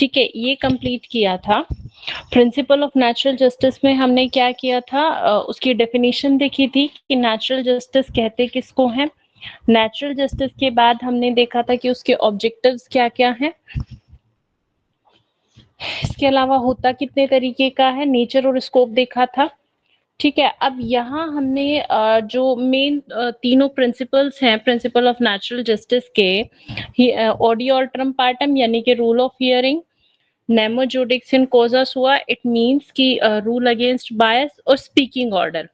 ठीक है, ये कंप्लीट किया था। प्रिंसिपल ऑफ नेचुरल जस्टिस में हमने क्या किया था, उसकी डेफिनेशन देखी थी कि नेचुरल जस्टिस कहते किसको हैं। नेचुरल जस्टिस के बाद हमने देखा था कि उसके ऑब्जेक्टिव्स क्या क्या हैं, इसके अलावा होता कितने तरीके का है, नेचर और स्कोप देखा था। ठीक है, अब यहाँ हमने जो मेन तीनों प्रिंसिपल्स हैं प्रिंसिपल ऑफ नेचुरल जस्टिस के, ऑडियो ऑल्टरम पार्टम यानी कि रूल ऑफ हियरिंग, नेमो जुडिक्शन कॉजस हुआ, इट मींस कि रूल अगेंस्ट बायस और स्पीकिंग ऑर्डर,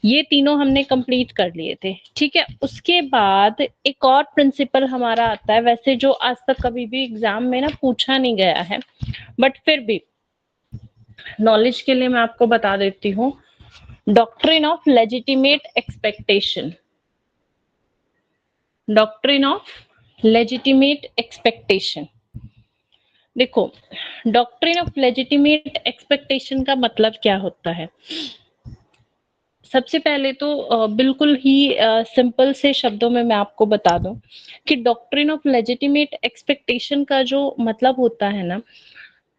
ये तीनों हमने कंप्लीट कर लिए थे। ठीक है, उसके बाद एक और प्रिंसिपल हमारा आता है, वैसे जो आज तक कभी भी एग्जाम में ना पूछा नहीं गया है, बट फिर भी नॉलेज के लिए मैं आपको बता देती हूँ, doctrine of legitimate expectation. Doctrine of legitimate expectation, देखो डॉक्ट्रिन ऑफ लेजिटिमेट एक्सपेक्टेशन का मतलब क्या होता है। सबसे पहले तो बिल्कुल ही सिंपल से शब्दों में मैं आपको बता दूं कि डॉक्ट्रिन ऑफ लेजिटिमेट एक्सपेक्टेशन का जो मतलब होता है ना,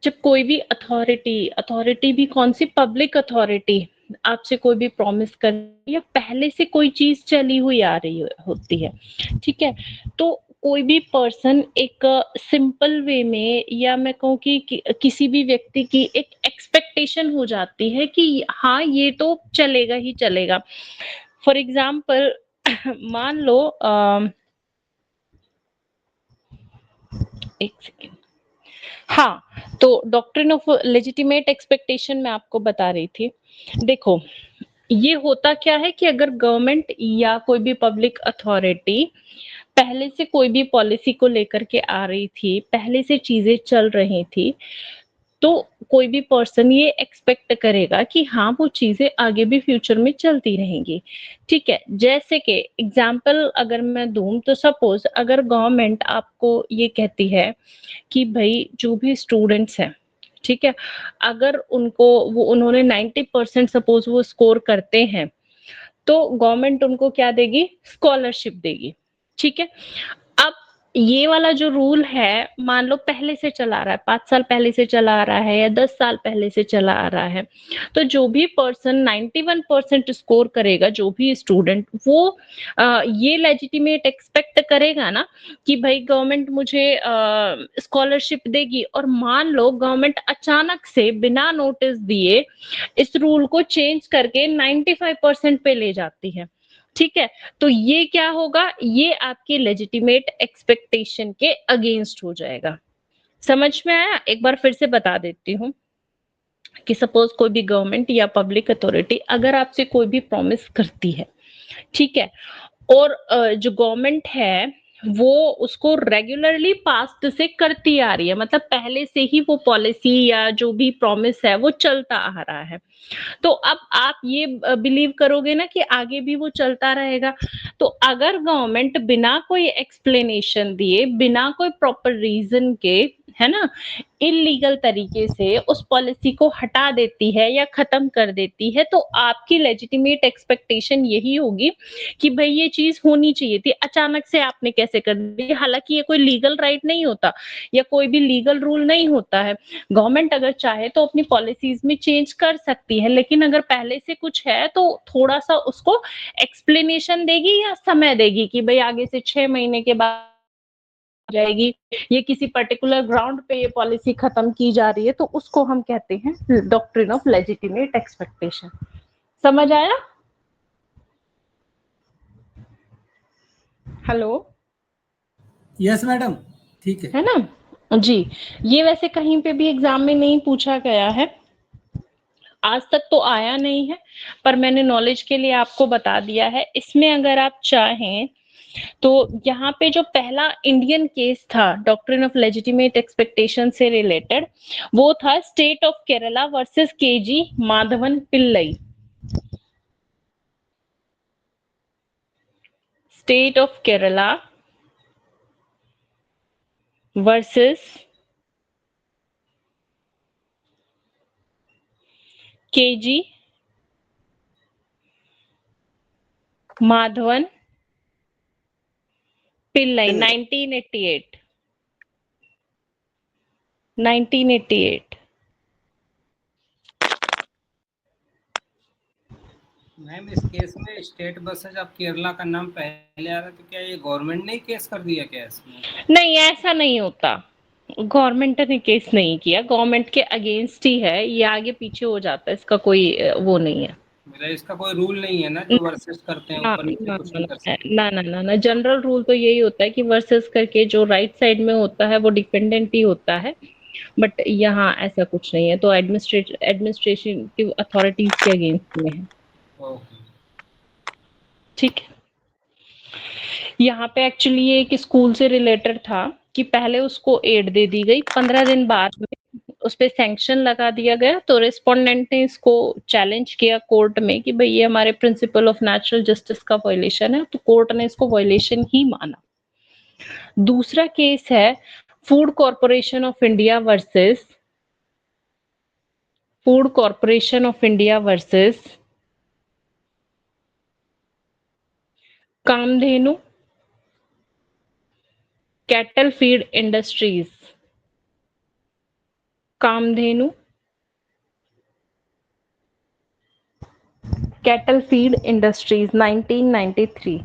जब कोई भी अथॉरिटी भी कौन सी, पब्लिक अथॉरिटी आपसे कोई भी प्रॉमिस कर या पहले से कोई चीज चली हुई आ रही होती है, ठीक है, तो कोई भी पर्सन एक सिंपल वे में, या मैं कहूँ कि किसी भी व्यक्ति की एक एक्सपेक्टेशन हो जाती है कि हाँ ये तो चलेगा ही चलेगा। फॉर एग्जाम्पल मान लो एक सेकेंड, हाँ, तो डॉक्ट्रिन ऑफ लेजिटिमेट एक्सपेक्टेशन मैं आपको बता रही थी। देखो ये होता क्या है कि अगर गवर्नमेंट या कोई भी पब्लिक अथॉरिटी पहले से कोई भी पॉलिसी को लेकर के आ रही थी, पहले से चीजें चल रही थी, तो कोई भी पर्सन ये एक्सपेक्ट करेगा कि हाँ वो चीजें आगे भी फ्यूचर में चलती रहेंगी। ठीक है, जैसे कि एग्जाम्पल अगर मैं दूं तो सपोज अगर गवर्नमेंट आपको ये कहती है कि भाई जो भी स्टूडेंट्स हैं, ठीक है, अगर उनको वो उन्होंने 90% सपोज वो स्कोर करते हैं, तो गवर्नमेंट उनको क्या देगी, स्कॉलरशिप देगी। ठीक है, अब ये वाला जो रूल है मान लो पहले से चला आ रहा है, 5 साल पहले से चला आ रहा है या 10 साल पहले से चला आ रहा है, तो जो भी पर्सन 91% स्कोर करेगा, जो भी स्टूडेंट, वो ये लेजिटिमेट एक्सपेक्ट करेगा ना कि भाई गवर्नमेंट मुझे स्कॉलरशिप देगी, और मान लो गवर्नमेंट अचानक से बिना नोटिस दिए इस रूल को चेंज करके 95% पे ले जाती है। ठीक है, तो ये क्या होगा, ये आपके लेजिटिमेट एक्सपेक्टेशन के अगेंस्ट हो जाएगा। समझ में आया, एक बार फिर से बता देती हूँ कि सपोज कोई भी गवर्नमेंट या पब्लिक अथॉरिटी अगर आपसे कोई भी प्रॉमिस करती है, ठीक है, और जो गवर्नमेंट है वो उसको रेगुलरली पास्ट से करती आ रही है, मतलब पहले से ही वो पॉलिसी या जो भी प्रॉमिस है वो चलता आ रहा है, तो अब आप ये बिलीव करोगे ना कि आगे भी वो चलता रहेगा। तो अगर गवर्नमेंट बिना कोई एक्सप्लेनेशन दिए, बिना कोई प्रॉपर रीजन के, है ना, इलीगल तरीके से उस पॉलिसी को हटा देती है या खत्म कर देती है, तो आपकी लेजिटिमेट एक्सपेक्टेशन यही होगी कि भाई ये चीज होनी चाहिए थी, अचानक से आपने कैसे कर दी। हालांकि ये कोई लीगल राइट नहीं होता या कोई भी लीगल रूल नहीं होता है, गवर्नमेंट अगर चाहे तो अपनी पॉलिसीज में चेंज कर सकती है, लेकिन अगर पहले से कुछ है तो थोड़ा सा उसको एक्सप्लेनेशन देगी या समय देगी कि भाई आगे से 6 महीने के बाद जाएगी, ये किसी पर्टिकुलर ग्राउंड पे ये पॉलिसी खत्म की जा रही है, तो उसको हम कहते हैं डॉक्ट्रिन ऑफ लेजिटिमेट एक्सपेक्टेशन। समझ आया? हेलो, यस मैडम, ठीक है। है ना जी। ये वैसे कहीं पे भी एग्जाम में नहीं पूछा गया है, आज तक तो आया नहीं है, पर मैंने नॉलेज के लिए आपको बता दिया है। इसमें अगर आप चाहें तो यहाँ पे जो पहला इंडियन केस था डॉक्ट्रिन ऑफ लेजिटिमेट एक्सपेक्टेशन से रिलेटेड, वो था state of Kerala versus KG Madhavan Pillai. State of Kerala versus KG Madhavan Pillai, 1988। 1988। Ma'am इस केस में स्टेट बसेज ऑफ केरला का नाम पहले आ रहा है, तो क्या ये गवर्नमेंट ने ही केस कर दिया क्या इसमें? नहीं, ऐसा नहीं होता। गवर्नमेंट ने केस नहीं किया, गवर्नमेंट के अगेंस्ट ही है, ये आगे पीछे हो जाता है, इसका कोई वो नहीं है। मेरा इसका कोई रूल नहीं है ना जो वर्सेस करते हैं, ना ऊपर नीचे ना कुछ ना भी कर सकते हैं। ना ना ना ना जनरल रूल तो यही होता है कि वर्सेस करके जो राइट साइड में होता है वो डिपेंडेंट ही होता है, बट यहाँ ऐसा कुछ नहीं है, तो एडमिनिस्ट्रेटिव अथॉरिटीज के अगेंस्ट में है। ओके। ठीक है। यहाँ पे एक्चुअली ये एक स्कूल से रिलेटेड था कि पहले उसको एड दे दी गई, 15 दिन बाद में उस पे सैंक्शन लगा दिया गया, तो रिस्पोंडेंट ने इसको चैलेंज किया कोर्ट में कि भाई ये हमारे प्रिंसिपल ऑफ नेचुरल जस्टिस का वायलेशन है, तो कोर्ट ने इसको वायलेशन ही माना। दूसरा केस है Food Corporation of India versus Food Corporation of India versus Kamdhenu cattle feed industries. Kamdhenu cattle feed industries 1993।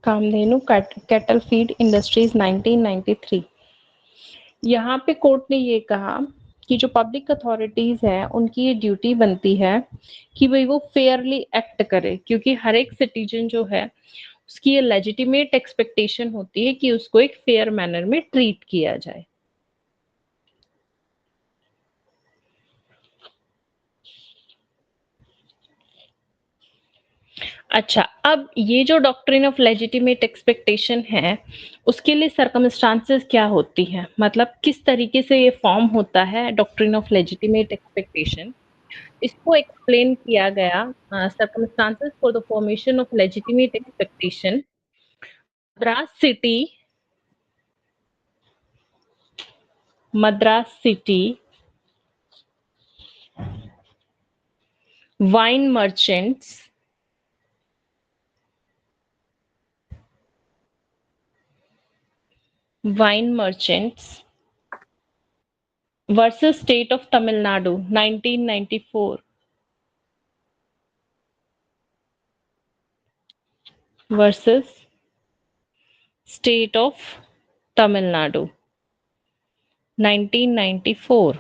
Kamdhenu cattle feed industries 1993। यहाँ पे कोर्ट ने ये कहा कि जो पब्लिक अथॉरिटीज हैं उनकी ये ड्यूटी बनती है कि भाई वो फेयरली एक्ट करे, क्योंकि हर एक सिटीजन जो है उसकी ये लेजिटिमेट एक्सपेक्टेशन होती है कि उसको एक फेयर मैनर में ट्रीट किया जाए। अच्छा, अब ये जो डॉक्ट्रिन ऑफ लेजिटिमेट एक्सपेक्टेशन है उसके लिए सर्कमस्टांसेस क्या होती हैं, मतलब किस तरीके से ये फॉर्म होता है डॉक्ट्रिन ऑफ लेजिटिमेट एक्सपेक्टेशन, इसको एक्सप्लेन किया गया circumstances for the formation of legitimate expectation. Madras city wine merchants versus State of Tamil Nadu 1994 versus State of Tamil Nadu 1994।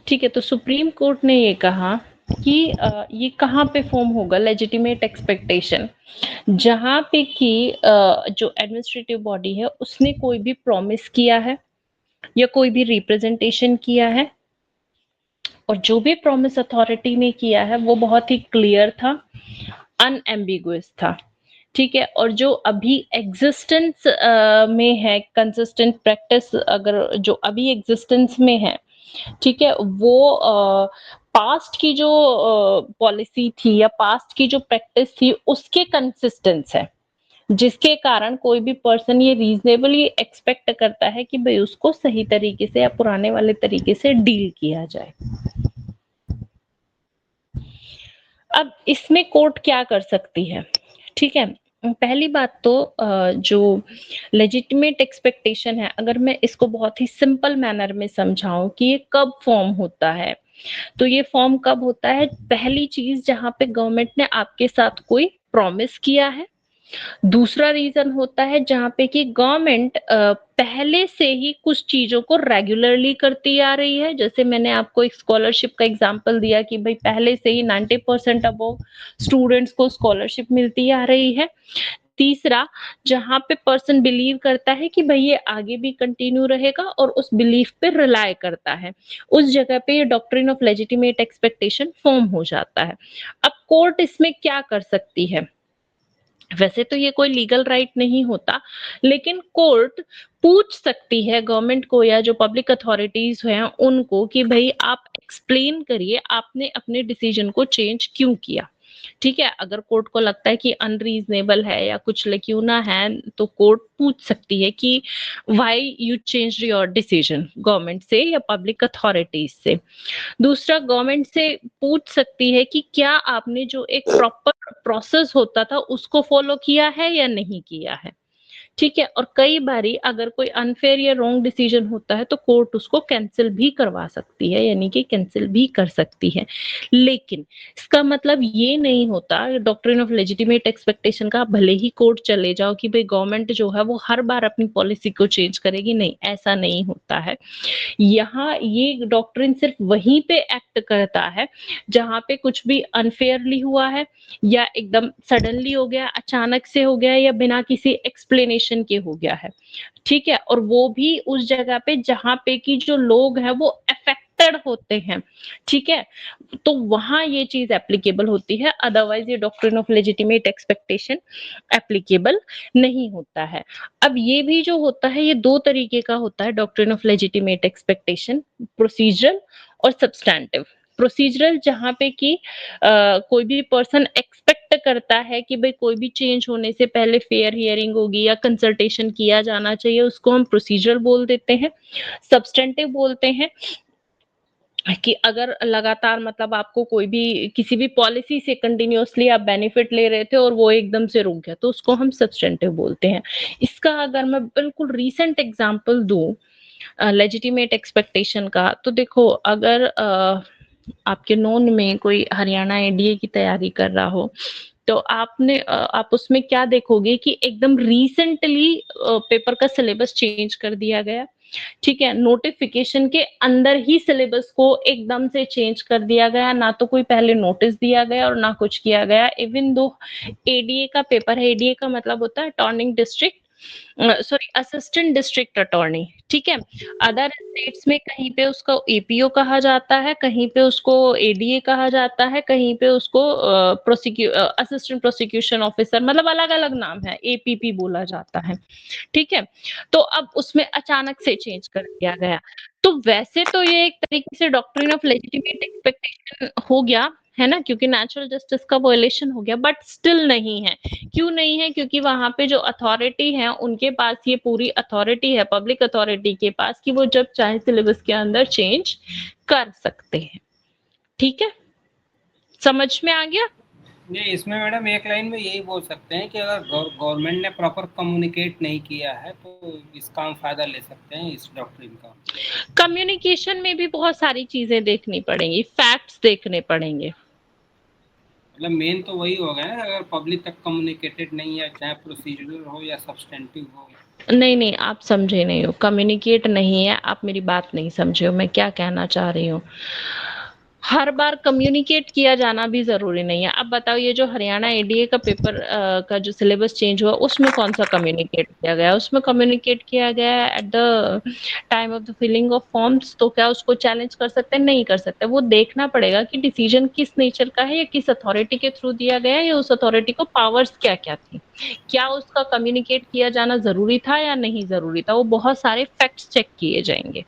ठीक है, तो सुप्रीम कोर्ट ने ये कहा कि ये कहाँ पे फॉर्म होगा लेजिटिमेट एक्सपेक्टेशन, जहां पे कि जो एडमिनिस्ट्रेटिव बॉडी है उसने कोई भी प्रॉमिस किया है या कोई भी रिप्रेजेंटेशन किया है, और जो भी प्रॉमिस अथॉरिटी ने किया है वो बहुत ही क्लियर था, अनएम्बिगुअस था। ठीक है, और जो अभी एग्जिस्टेंस में है कंसिस्टेंट प्रैक्टिस, अगर जो अभी एग्जिस्टेंस में है, ठीक है, वो पास्ट की जो पॉलिसी थी या पास्ट की जो प्रैक्टिस थी उसके कंसिस्टेंस है, जिसके कारण कोई भी पर्सन ये रीजनेबली एक्सपेक्ट करता है कि भाई उसको सही तरीके से या पुराने वाले तरीके से डील किया जाए। अब इसमें कोर्ट क्या कर सकती है? ठीक है, पहली बात तो जो लेजिटिमेट एक्सपेक्टेशन है, अगर मैं इसको बहुत ही सिंपल मैनर में समझाऊं कि ये कब फॉर्म होता है, तो ये फॉर्म कब होता है? पहली चीज, जहां पे गवर्नमेंट ने आपके साथ कोई प्रॉमिस किया है। दूसरा रीजन होता है जहां पे कि गवर्नमेंट पहले से ही कुछ चीजों को रेगुलरली करती आ रही है, जैसे मैंने आपको एक स्कॉलरशिप का एग्जांपल दिया कि भाई पहले से ही 90% अबव स्टूडेंट्स को स्कॉलरशिप मिलती आ रही है। तीसरा, जहां पे पर्सन बिलीव करता है कि भाई ये आगे भी कंटिन्यू रहेगा और उस बिलीफ पे रिलाय करता है, उस जगह पे ये doctrine of legitimate expectation form हो जाता है। अब कोर्ट इसमें क्या कर सकती है? वैसे तो ये कोई लीगल राइट नहीं होता, लेकिन कोर्ट पूछ सकती है गवर्नमेंट को या जो पब्लिक अथॉरिटीज हैं उनको कि भाई आप एक्सप्लेन करिए आपने अपने डिसीजन को चेंज क्यों किया। ठीक है, अगर कोर्ट को लगता है कि अनरीजनेबल है या कुछ लेक्यूना है तो कोर्ट पूछ सकती है कि why you changed your decision government से या पब्लिक अथॉरिटीज से। दूसरा, गवर्नमेंट से पूछ सकती है कि क्या आपने जो एक प्रॉपर प्रोसेस होता था उसको फॉलो किया है या नहीं किया है। ठीक है, और कई बारी अगर कोई अनफेयर या रॉन्ग डिसीजन होता है तो कोर्ट उसको कैंसिल भी करवा सकती है, यानी कि कैंसिल भी कर सकती है। लेकिन इसका मतलब ये नहीं होता डॉक्ट्रिन ऑफ लेजिटिमेट एक्सपेक्टेशन का भले ही कोर्ट चले जाओ कि भाई गवर्नमेंट जो है वो हर बार अपनी पॉलिसी को चेंज करेगी, नहीं, ऐसा नहीं होता है। यहाँ ये डॉक्ट्रिन सिर्फ वहीं पे एक्ट करता है जहां पे कुछ भी अनफेयरली हुआ है या एकदम सडनली हो गया, अचानक से हो गया या बिना किसी एक्सप्लेनेशन के हो गया है। ठीक है, और वो भी उस जगह पे जहां पे कि जो लोग हैं वो अफेक्टेड होते हैं। ठीक है, तो वहां ये चीज एप्लीकेबल होती है, अदरवाइज ये doctrine of legitimate expectation applicable नहीं होता है। अब ये भी जो होता है ये दो तरीके का होता है doctrine of legitimate expectation, procedural और सब्सटैंटिव। प्रोसीजरल जहां पे कि कोई भी पर्सन एक्सपेक्ट करता है कि भाई कोई भी चेंज होने से पहले फेयर हियरिंग होगी या कंसल्टेशन किया जाना चाहिए, उसको हम प्रोसीजरल बोल देते हैं। सब्सटेंटिव बोलते हैं कि अगर लगातार मतलब आपको कोई भी किसी भी पॉलिसी से कंटिन्यूअसली आप बेनिफिट ले रहे थे और वो एकदम से रुक गया तो उसको हम सब्सटेंटिव बोलते हैं। इसका अगर मैं बिल्कुल रीसेंट एग्जांपल दूं लेजिटिमेट एक्सपेक्टेशन का, तो देखो अगर आपके नोन में कोई हरियाणा एडीए की तैयारी कर रहा हो तो आप उसमें क्या देखोगे कि एकदम रिसेंटली पेपर का सिलेबस चेंज कर दिया गया। ठीक है, नोटिफिकेशन के अंदर ही सिलेबस को एकदम से चेंज कर दिया गया, ना तो कोई पहले नोटिस दिया गया और ना कुछ किया गया। इवन दो एडीए का पेपर है, एडीए का मतलब होता है अटॉर्निंग district sorry assistant district attorney. ठीक है, अदर स्टेट्स में कहीं पे उसको एपीओ कहा जाता है, कहीं पे उसको एडीए कहा जाता है, कहीं पे उसको असिस्टेंट प्रोसिक्यूशन ऑफिसर, मतलब अलग अलग नाम है, एपीपी बोला जाता है। ठीक है, तो अब उसमें अचानक से चेंज कर दिया गया। तो वैसे तो ये एक तरीके से डॉक्ट्रिन ऑफ लेजिटिमेट एक्सपेक्टेशन हो गया है ना, क्योंकि नेचुरल जस्टिस का वायलेशन हो गया, बट स्टिल नहीं है। क्यों नहीं है? क्योंकि वहां पे जो अथॉरिटी है उनके पास ये पूरी अथॉरिटी है, पब्लिक अथॉरिटी के पास, कि वो जब चाहे सिलेबस के अंदर चेंज कर सकते हैं। ठीक है, समझ में आ गया? नहीं, इसमें मैडम एक लाइन में यही बोल सकते हैं कि अगर गवर्नमेंट ने प्रॉपर कम्युनिकेट नहीं किया है तो इसका हम फायदा ले सकते हैं इस डॉक्ट्रिन का। कम्युनिकेशन में भी बहुत सारी चीजें देखनी पड़ेंगी, फैक्ट्स देखने पड़ेंगे। मतलब मेन तो वही हो गया ना, अगर पब्लिक तक कम्युनिकेटेड नहीं है, चाहे प्रोसीजरल हो या सब्सटेंटिव हो। नहीं नहीं, आप समझे नहीं हो, कम्युनिकेट नहीं है, आप मेरी बात नहीं समझे हो, मैं क्या कहना चाह रही हूँ। हर बार कम्युनिकेट किया जाना भी जरूरी नहीं है। अब बताओ, ये जो हरियाणा एडीए का पेपर का जो सिलेबस चेंज हुआ उसमें कौन सा कम्युनिकेट किया गया? उसमें कम्युनिकेट किया गया at the time of the filling of forms. तो क्या उसको चैलेंज कर सकते हैं? नहीं कर सकते। वो देखना पड़ेगा कि डिसीजन किस नेचर का है या किस अथॉरिटी के थ्रू दिया गया है, या उस अथॉरिटी को पावर्स क्या क्या थी, क्या उसका कम्युनिकेट किया जाना जरूरी था या नहीं जरूरी था। वो बहुत सारे फैक्ट्स चेक किए जाएंगे।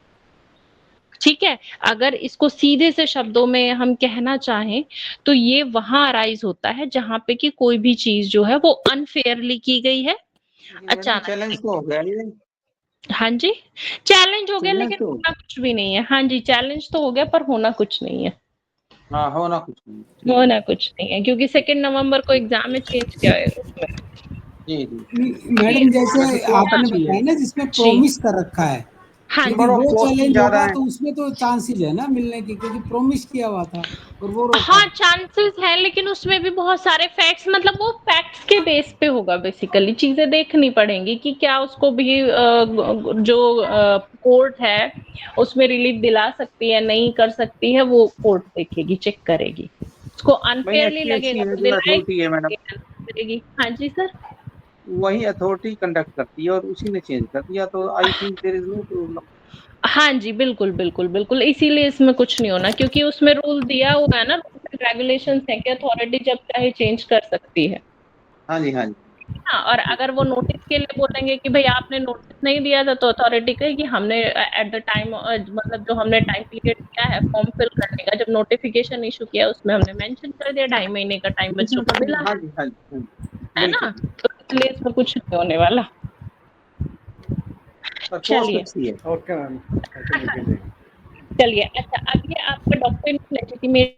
ठीक है, अगर इसको सीधे से शब्दों में हम कहना चाहें तो ये वहां अराइज होता है जहां पे कि कोई भी चीज जो है वो अनफेयरली की गई है, अचानक चैलेंज से। तो हो गया ये। हाँ जी, चैलेंज हो गया चैलेंज लेकिन तो होना कुछ भी नहीं है। हाँ जी, चैलेंज तो हो गया पर होना कुछ नहीं है। हाँ, होना कुछ नहीं। ठीक है। होना कुछ नहीं है क्योंकि 2 नवंबर को एग्जाम में चेंज किया है उसमें। जी जी। मैडम जैसे वैसे तो आपने अच्छी है। बताया ना जिसमें जी प्रोमिस कर रखा है, हाँ यदि जी, और वो कॉस्टली चैलेंज ज्यादा होगा है। तो उसमें तो चांसेस है ना मिलने की, क्योंकि प्रोमिस किया हुआ था और वो रोका। हाँ चांसेस है, लेकिन उसमें भी बहुत सारे फैक्ट्स, मतलब वो फैक्ट्स के बेस पे होगा। बेसिकली चीजें देखनी पड़ेंगी कि क्या उसको भी जो कोर्ट है उसमें रिलीफ दिला सकती है, नहीं कर सकती है, वो कोर्ट देखेगी, चेक करेगी। उसको वही अनफेयरली एचपीएससी लगेगा है तो जो दिलाएगी, अथॉरिटी है मैडम, करेगी। हाँ जी सर। वही अथॉरिटी कंडक्ट करती है और उसी ने चेंज कर दिया, तो I think there is no problem. हाँ जी, बिल्कुल बिल्कुल बिल्कुल, इसीलिए इसमें कुछ नहीं होना, क्योंकि उसमें रूल दिया हुआ है ना, रूल्स एंड रेगुलेशंस है कि अथॉरिटी जब चाहे चेंज कर सकती है। हाँ जी, हाँ जी। हाँ, और अगर वो नोटिस के लिए बोलेंगे कि भाई आपने नोटिस नहीं दिया था, तो अथॉरिटी कहेगी हमने एट द टाइम मतलब जो हमने टाइम पीरियड दिया है फॉर्म फिल करने का, जब नोटिफिकेशन इशू किया उसमें हमने मेंशन कर दिया 2.5 महीने का टाइम बच्चों को मिला हाँ जी, हाँ जी, हाँ जी, है बिल्कुल। ना? तो इसलिए इसमें कुछ नहीं होने वाला। पर पोस्ट चलिए अच्छी है। ओके मैम, चलिए, अच्छा अब ये आपका डॉक्ट्रिन ऑफ लेजिटिमेट।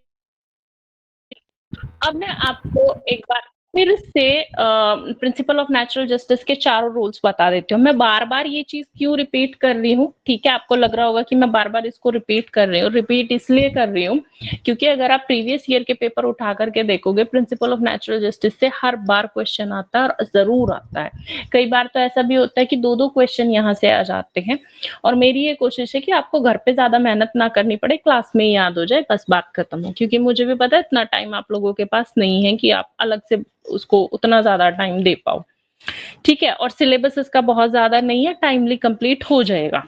अब मैं आपको एक बार फिर से प्रिंसिपल ऑफ नेचुरल जस्टिस के चारों रूल्स बता देती हूँ। मैं बार-बार ये चीज़ क्यों रिपीट कर रही हूँ, ठीक है? आपको लग रहा होगा कि मैं बार-बार इसको रिपीट कर रही हूँ। रिपीट इसलिए कर रही हूँ क्योंकि अगर आप प्रीवियस ईयर के पेपर उठा करके देखोगे, प्रिंसिपल ऑफ नेचुरल जस्टिस से हर बार क्वेश्चन आता है और ज़रूर आता है। कई बार तो ऐसा भी होता है कि 2-2 क्वेश्चन यहाँ से आ जाते हैं और मेरी ये कोशिश है कि आपको घर पे ज़्यादा मेहनत ना करनी पड़े, क्लास में ही याद हो जाए, बस बात खत्म हो। क्योंकि मुझे भी पता है इतना टाइम आप लोगों के पास नहीं है कि आप अलग से उसको उतना ज़्यादा टाइम दे पाओ, ठीक है? और सिलेबस इसका बहुत ज़्यादा नहीं है, टाइमली कंप्लीट हो जाएगा।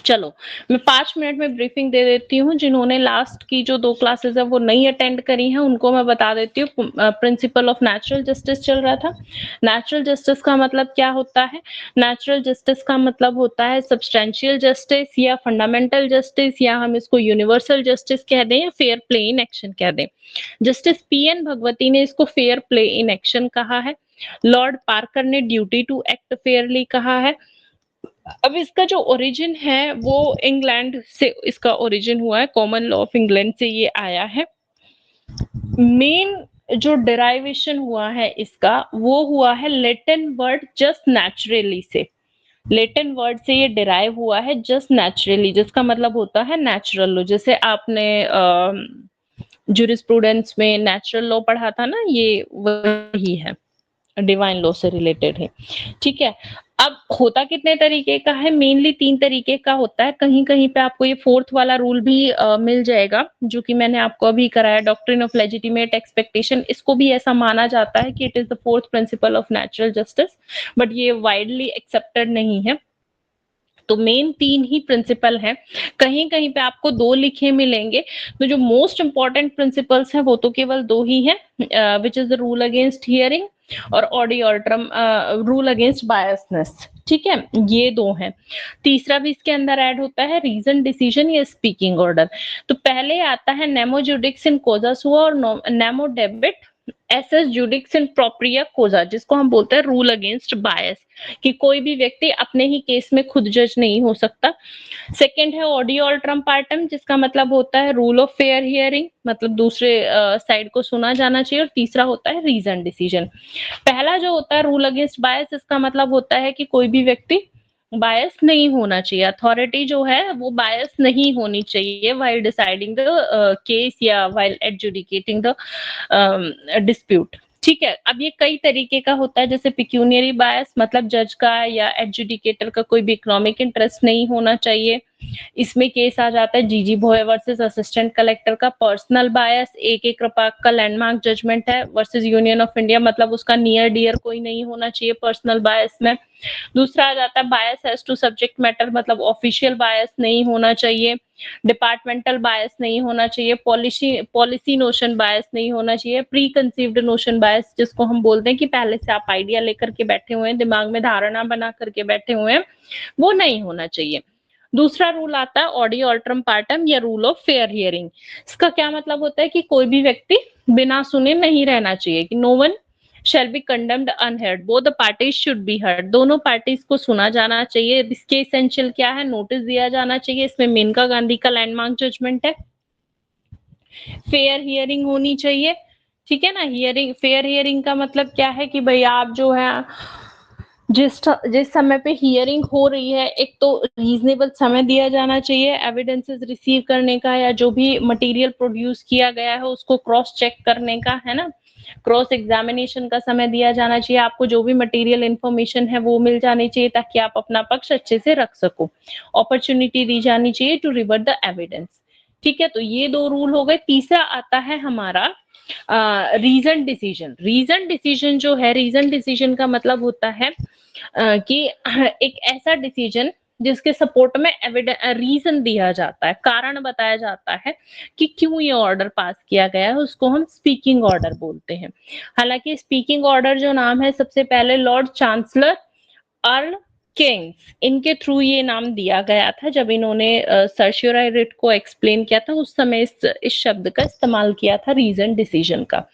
चलो, मैं 5 मिनट में ब्रीफिंग दे देती हूँ। जिन्होंने लास्ट की जो 2 क्लासेस है वो नहीं अटेंड करी हैं, उनको मैं बता देती हूँ। प्रिंसिपल ऑफ नेचुरल जस्टिस चल रहा था। नेचुरल जस्टिस का मतलब क्या होता है? नेचुरल जस्टिस का मतलब होता है सब्सटैंशियल जस्टिस या फंडामेंटल जस्टिस, या हम इसको यूनिवर्सल जस्टिस कह दें या फेयर प्ले इन एक्शन कह दें। जस्टिस पीएन भगवती ने इसको फेयर प्ले इन एक्शन कहा है। लॉर्ड पार्कर ने ड्यूटी टू एक्ट फेयरली कहा है। अब इसका जो ओरिजिन है वो इंग्लैंड से इसका ओरिजिन हुआ है, कॉमन लॉ ऑफ इंग्लैंड से ये आया है। मेन जो डेराइवेशन हुआ है इसका वो हुआ है लैटिन वर्ड जस्ट नेचुरली से। लैटिन वर्ड से ये डिराइव हुआ है जस्ट नेचुरली, जिसका मतलब होता है नेचुरल लॉ। जैसे आपने जूरिस्प्रूडेंस में नेचुरल लॉ पढ़ा था ना, ये वही है, डिवाइन लॉ से रिलेटेड है, ठीक है? अब होता कितने तरीके का है? मेनली 3 तरीके का होता है। कहीं-कहीं पे आपको ये 4th वाला रूल भी मिल जाएगा, जो कि मैंने आपको अभी कराया, डॉक्ट्रिन ऑफ लेजिटिमेट एक्सपेक्टेशन। इसको भी ऐसा माना जाता है कि it is the 4th principal of natural justice, but ये वाइडली एक्सेप्टेड नहीं है। तो मेन 3 ही प्रिंसिपल हैं। कहीं-कहीं पे आपको 2 लिखे मिलेंगे, तो जो मोस्ट इम्पोर्टेंट प्रिंसिपल्स हैं वो तो केवल 2 ही हैं, which is the rule against hearing और ऑडी ऑल्ट्रम रूल अगेंस्ट बायसनेस, ठीक है? ये 2 हैं। तीसरा भी इसके अंदर ऐड होता है रीजन डिसीजन या स्पीकिंग ऑर्डर। तो पहले आता है नेमो जुडिक्स इन कोजा सुआ और नेमो डेबिट एसएस जुडिक्स इन प्रोप्रिया कोजा, जिसको हम बोलते हैं रूल अगेंस्ट बायस, कि कोई भी व्यक्ति अपने ही केस में खुद जज नहीं हो सकता। सेकंड है ऑडियो ऑल्ट्रम पार्टम, जिसका मतलब होता है रूल ऑफ फेयर हियरिंग, मतलब दूसरे साइड को सुना जाना चाहिए। और तीसरा होता है रीजन डिसीजन। पहला जो होता है रूल अगेंस्ट बायस, इसका मतलब होता है कि कोई भी व्यक्ति बायस नहीं होना चाहिए, अथॉरिटी जो है वो बायस नहीं होनी चाहिए व्हाइल डिसाइडिंग द केस या व्हाइल एडजुडिकेटिंग द डिस्प्यूट, ठीक है? अब ये कई तरीके का होता है, जैसे पिक्यूनियरी बायस, मतलब जज का या एडजुडिकेटर का कोई भी इकोनॉमिक इंटरेस्ट नहीं होना चाहिए। इसमें केस आ जाता है जीजी भोये वर्सेस असिस्टेंट कलेक्टर का। पर्सनल बायस, एक कृपाक का लैंडमार्क जजमेंट है वर्सेस यूनियन ऑफ इंडिया, मतलब उसका नियर डियर कोई नहीं होना चाहिए पर्सनल बायस में। दूसरा आ जाता है bias as to subject matter, मतलब ऑफिशियल बायस नहीं होना चाहिए, डिपार्टमेंटल बायस नहीं होना चाहिए, पॉलिसी नोशन बायस नहीं होना चाहिए, प्री कंसीव्ड नोशन बायस, जिसको हम बोलते हैं कि पहले से आप आइडिया लेकर के बैठे हुए हैं, दिमाग में धारणा बना करके बैठे हुए हैं, वो नहीं होना चाहिए। दूसरा रूल आता है ऑडियो ऑल्ट्रम पार्टम या रूल ऑफ फेयर हियरिंग। इसका क्या मतलब होता है कि कोई भी व्यक्ति बिना सुने नहीं रहना चाहिए, कि no one shall be condemned unheard, both the parties should be heard, दोनों पार्टीज को सुना जाना चाहिए। इसके एसेंशियल क्या है? नोटिस दिया जाना चाहिए। इसमें मेनका गांधी का लैंडमार्क जजमेंट है। फेयर हियरिंग होनी चाहिए, ठीक है ना? हियरिंग, फेयर हियरिंग का मतलब क्या है कि भाई आप जो है जिस समय पे हियरिंग हो रही है, एक तो रीजनेबल समय दिया जाना चाहिए एविडेंसेस रिसीव करने का, या जो भी मटेरियल प्रोड्यूस किया गया है उसको क्रॉस चेक करने का, है ना? क्रॉस एग्जामिनेशन का समय दिया जाना चाहिए। आपको जो भी मटेरियल इंफॉर्मेशन है वो मिल जानी चाहिए ताकि आप अपना पक्ष अच्छे से रख सको। अपॉर्चुनिटी दी जानी चाहिए टू रिवर्ट द एविडेंस, ठीक है? तो ये 2 रूल हो गए। तीसरा आता है हमारा रीजन डिसीजन। रीजन डिसीजन जो है, रीजन डिसीजन का मतलब होता है कि एक ऐसा डिसीजन जिसके सपोर्ट में रीजन दिया जाता है, कारण बताया जाता है कि क्यों ये ऑर्डर पास किया गया है, उसको हम स्पीकिंग ऑर्डर बोलते हैं। हालांकि स्पीकिंग ऑर्डर जो नाम है, सबसे पहले लॉर्ड चांसलर अर्ल किंग्स, इनके थ्रू ये नाम दिया गया था। जब इन्होंने सर्शियोराई रिट को एक्सप्लेन किया था, उस समय इस शब्द का इस्तेमाल किया था रीजन डिसीजन का।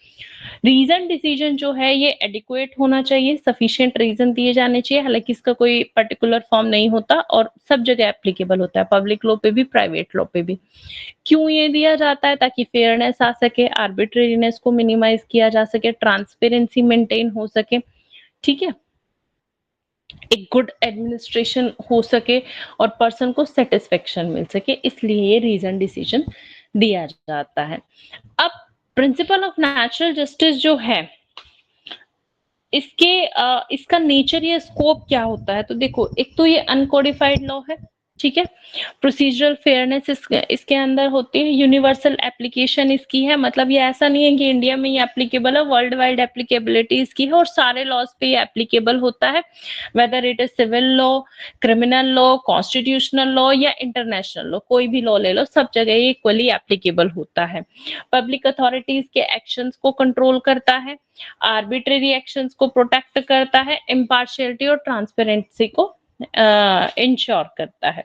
रीजन डिसीजन जो है ये एडिक्वेट होना चाहिए, सफिशिएंट रीजन दिए जाने चाहिए। हालांकि इसका कोई पर्टिकुलर फॉर्म नहीं होता और सब जगह एप्लीकेबल होता है, पब्लिक लॉ पे भी, प्राइवेट लॉ पे भी। क्यों ये दिया जाता है? ताकि फेयरनेस आ सके, आर्बिट्रेरीनेस को मिनिमाइज किया जा सके, ट्रांसपेरेंसी मेंटेन हो सके, ठीक है, एक गुड एडमिनिस्ट्रेशन हो सके और पर्सन को सेटिस्फेक्शन मिल सके, इसलिए ये रीजन डिसीजन दिया जाता है। अब प्रिंसिपल ऑफ नेचुरल जस्टिस जो है, इसका नेचर या स्कोप क्या होता है? तो देखो, एक तो ये अनकोडिफाइड लॉ है, ठीक है। प्रोसीजरल फेयरनेस इसके अंदर होती है। यूनिवर्सल एप्लीकेशन इसकी है, मतलब ये ऐसा नहीं है कि इंडिया में ये एप्लीकेबल है, वर्ल्ड वाइड एप्लीकेबिलिटी इसकी है और सारे लॉज पे ये एप्लीकेबल होता है, whether it is civil law, criminal law, constitutional law या इंटरनेशनल लॉ, कोई भी लॉ ले लो, सब जगह ये इक्वली एप्लीकेबल होता है। पब्लिक अथॉरिटीज के एक्शंस को कंट्रोल करता है, आर्बिट्रेरी एक्शंस को प्रोटेक्ट करता है, इम्पार्शियलिटी और ट्रांसपेरेंसी को इंश्योर करता है,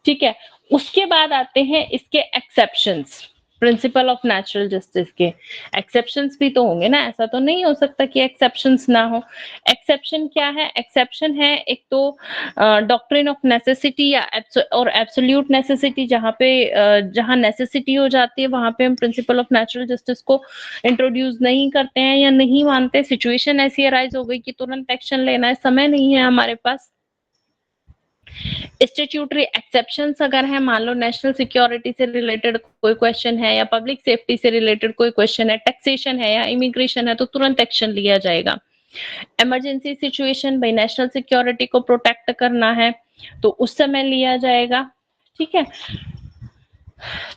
ठीक है। उसके बाद आते हैं इसके exceptions. Principal of natural justice के एक्सेप्शंस भी तो होंगे ना, ऐसा तो नहीं हो सकता कि एक्सेप्शंस ना हो। एक्सेप्शन क्या है? एक्सेप्शन है एक तो डॉक्ट्रिन ऑफ नेसेसिटी या और एब्सोल्यूट नेसेसिटी, जहां नेसेसिटी हो जाती है वहां पे हम प्रिंसिपल ऑफ नेचुरल जस्टिस को इंट्रोड्यूस नहीं करते हैं या नहीं मानते। सिचुएशन ऐसी अराइज हो गई कि तुरंत एक्शन लेना है, समय नहीं है हमारे पास। स्टैट्यूटरी एक्सेप्शंस अगर है, मान लो नेशनल सिक्योरिटी से रिलेटेड कोई क्वेश्चन है या पब्लिक सेफ्टी से रिलेटेड कोई क्वेश्चन है, टैक्सेशन है या इमिग्रेशन है, तो तुरंत एक्शन लिया जाएगा। इमरजेंसी सिचुएशन, भाई नेशनल सिक्योरिटी को प्रोटेक्ट करना है तो उस समय लिया जाएगा, ठीक है।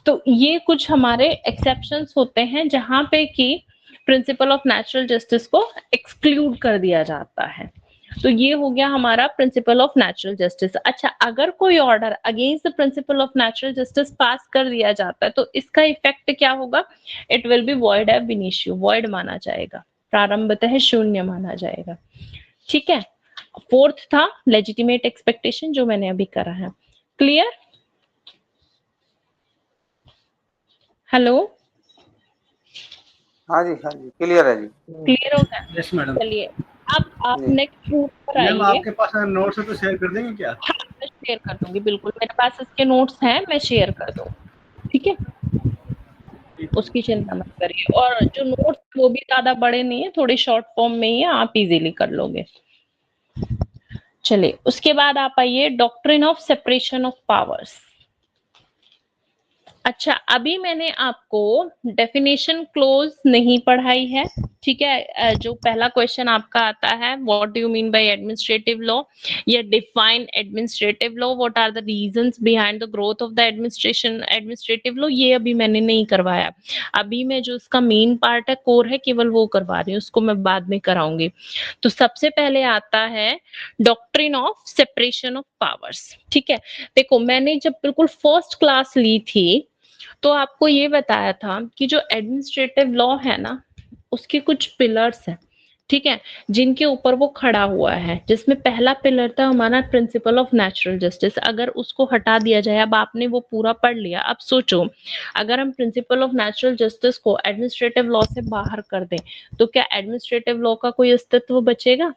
तो ये कुछ हमारे एक्सेप्शंस होते हैं जहां पे कि प्रिंसिपल ऑफ नेचुरल जस्टिस को एक्सक्लूड कर दिया जाता है। तो ये हो गया हमारा प्रिंसिपल ऑफ नेचुरल जस्टिस। अच्छा, अगर कोई order against the principle of natural justice pass कर दिया जाता है तो इसका इफेक्ट क्या होगा? It will be void ab initio, void माना जाएगा, प्रारंभतः शून्य माना जाएगा, ठीक है। फोर्थ था लेजिटिमेट एक्सपेक्टेशन, जो मैंने अभी करा है। क्लियर? हेलो, हाँ जी क्लियर है जी। क्लियर हो गया? Yes madam. चलिए, अब आप जी। नेक्स्ट रूट पर मैम आइए। आपके पास अगर नोट्स है तो शेयर कर देंगे क्या? हाँ, मैं शेयर कर दूंगी, बिल्कुल, मेरे पास इसके नोट्स हैं, मैं शेयर कर दूंगी, ठीक है, उसकी चिंता मत करिए। और जो नोट्स वो भी ज्यादा बड़े नहीं है, थोड़े शॉर्ट फॉर्म में ही है, आप इजीली कर लोगे। चलिए, उसके बाद आप आइए doctrine of separation of powers. अच्छा, अभी मैंने आपको डेफिनेशन क्लोज नहीं पढ़ाई है, ठीक है। जो पहला क्वेश्चन आपका आता है, what do you mean by administrative law, या define administrative law, what are the reasons behind the growth of the administrative law, ये अभी मैंने नहीं करवाया। अभी मैं जो उसका मेन पार्ट है, कोर है, केवल वो करवा रही हूँ, उसको मैं बाद में कराऊंगी। तो सबसे पहले आता है doctrine of separation of powers, ठीक है। देखो, मैंने जब बिल्कुल फर्स्ट क्लास ली थी तो आपको ये बताया था कि जो एडमिनिस्ट्रेटिव लॉ है ना, उसके कुछ पिलर्स हैं, ठीक है, जिनके ऊपर वो खड़ा हुआ है। जिसमें पहला पिलर था हमारा प्रिंसिपल ऑफ नेचुरल जस्टिस। अगर उसको हटा दिया जाए, अब आपने वो पूरा पढ़ लिया, अब सोचो अगर हम प्रिंसिपल ऑफ नेचुरल जस्टिस को एडमिनिस्ट्रेटिव लॉ से बाहर कर दें तो क्या एडमिनिस्ट्रेटिव लॉ का कोई अस्तित्व बचेगा?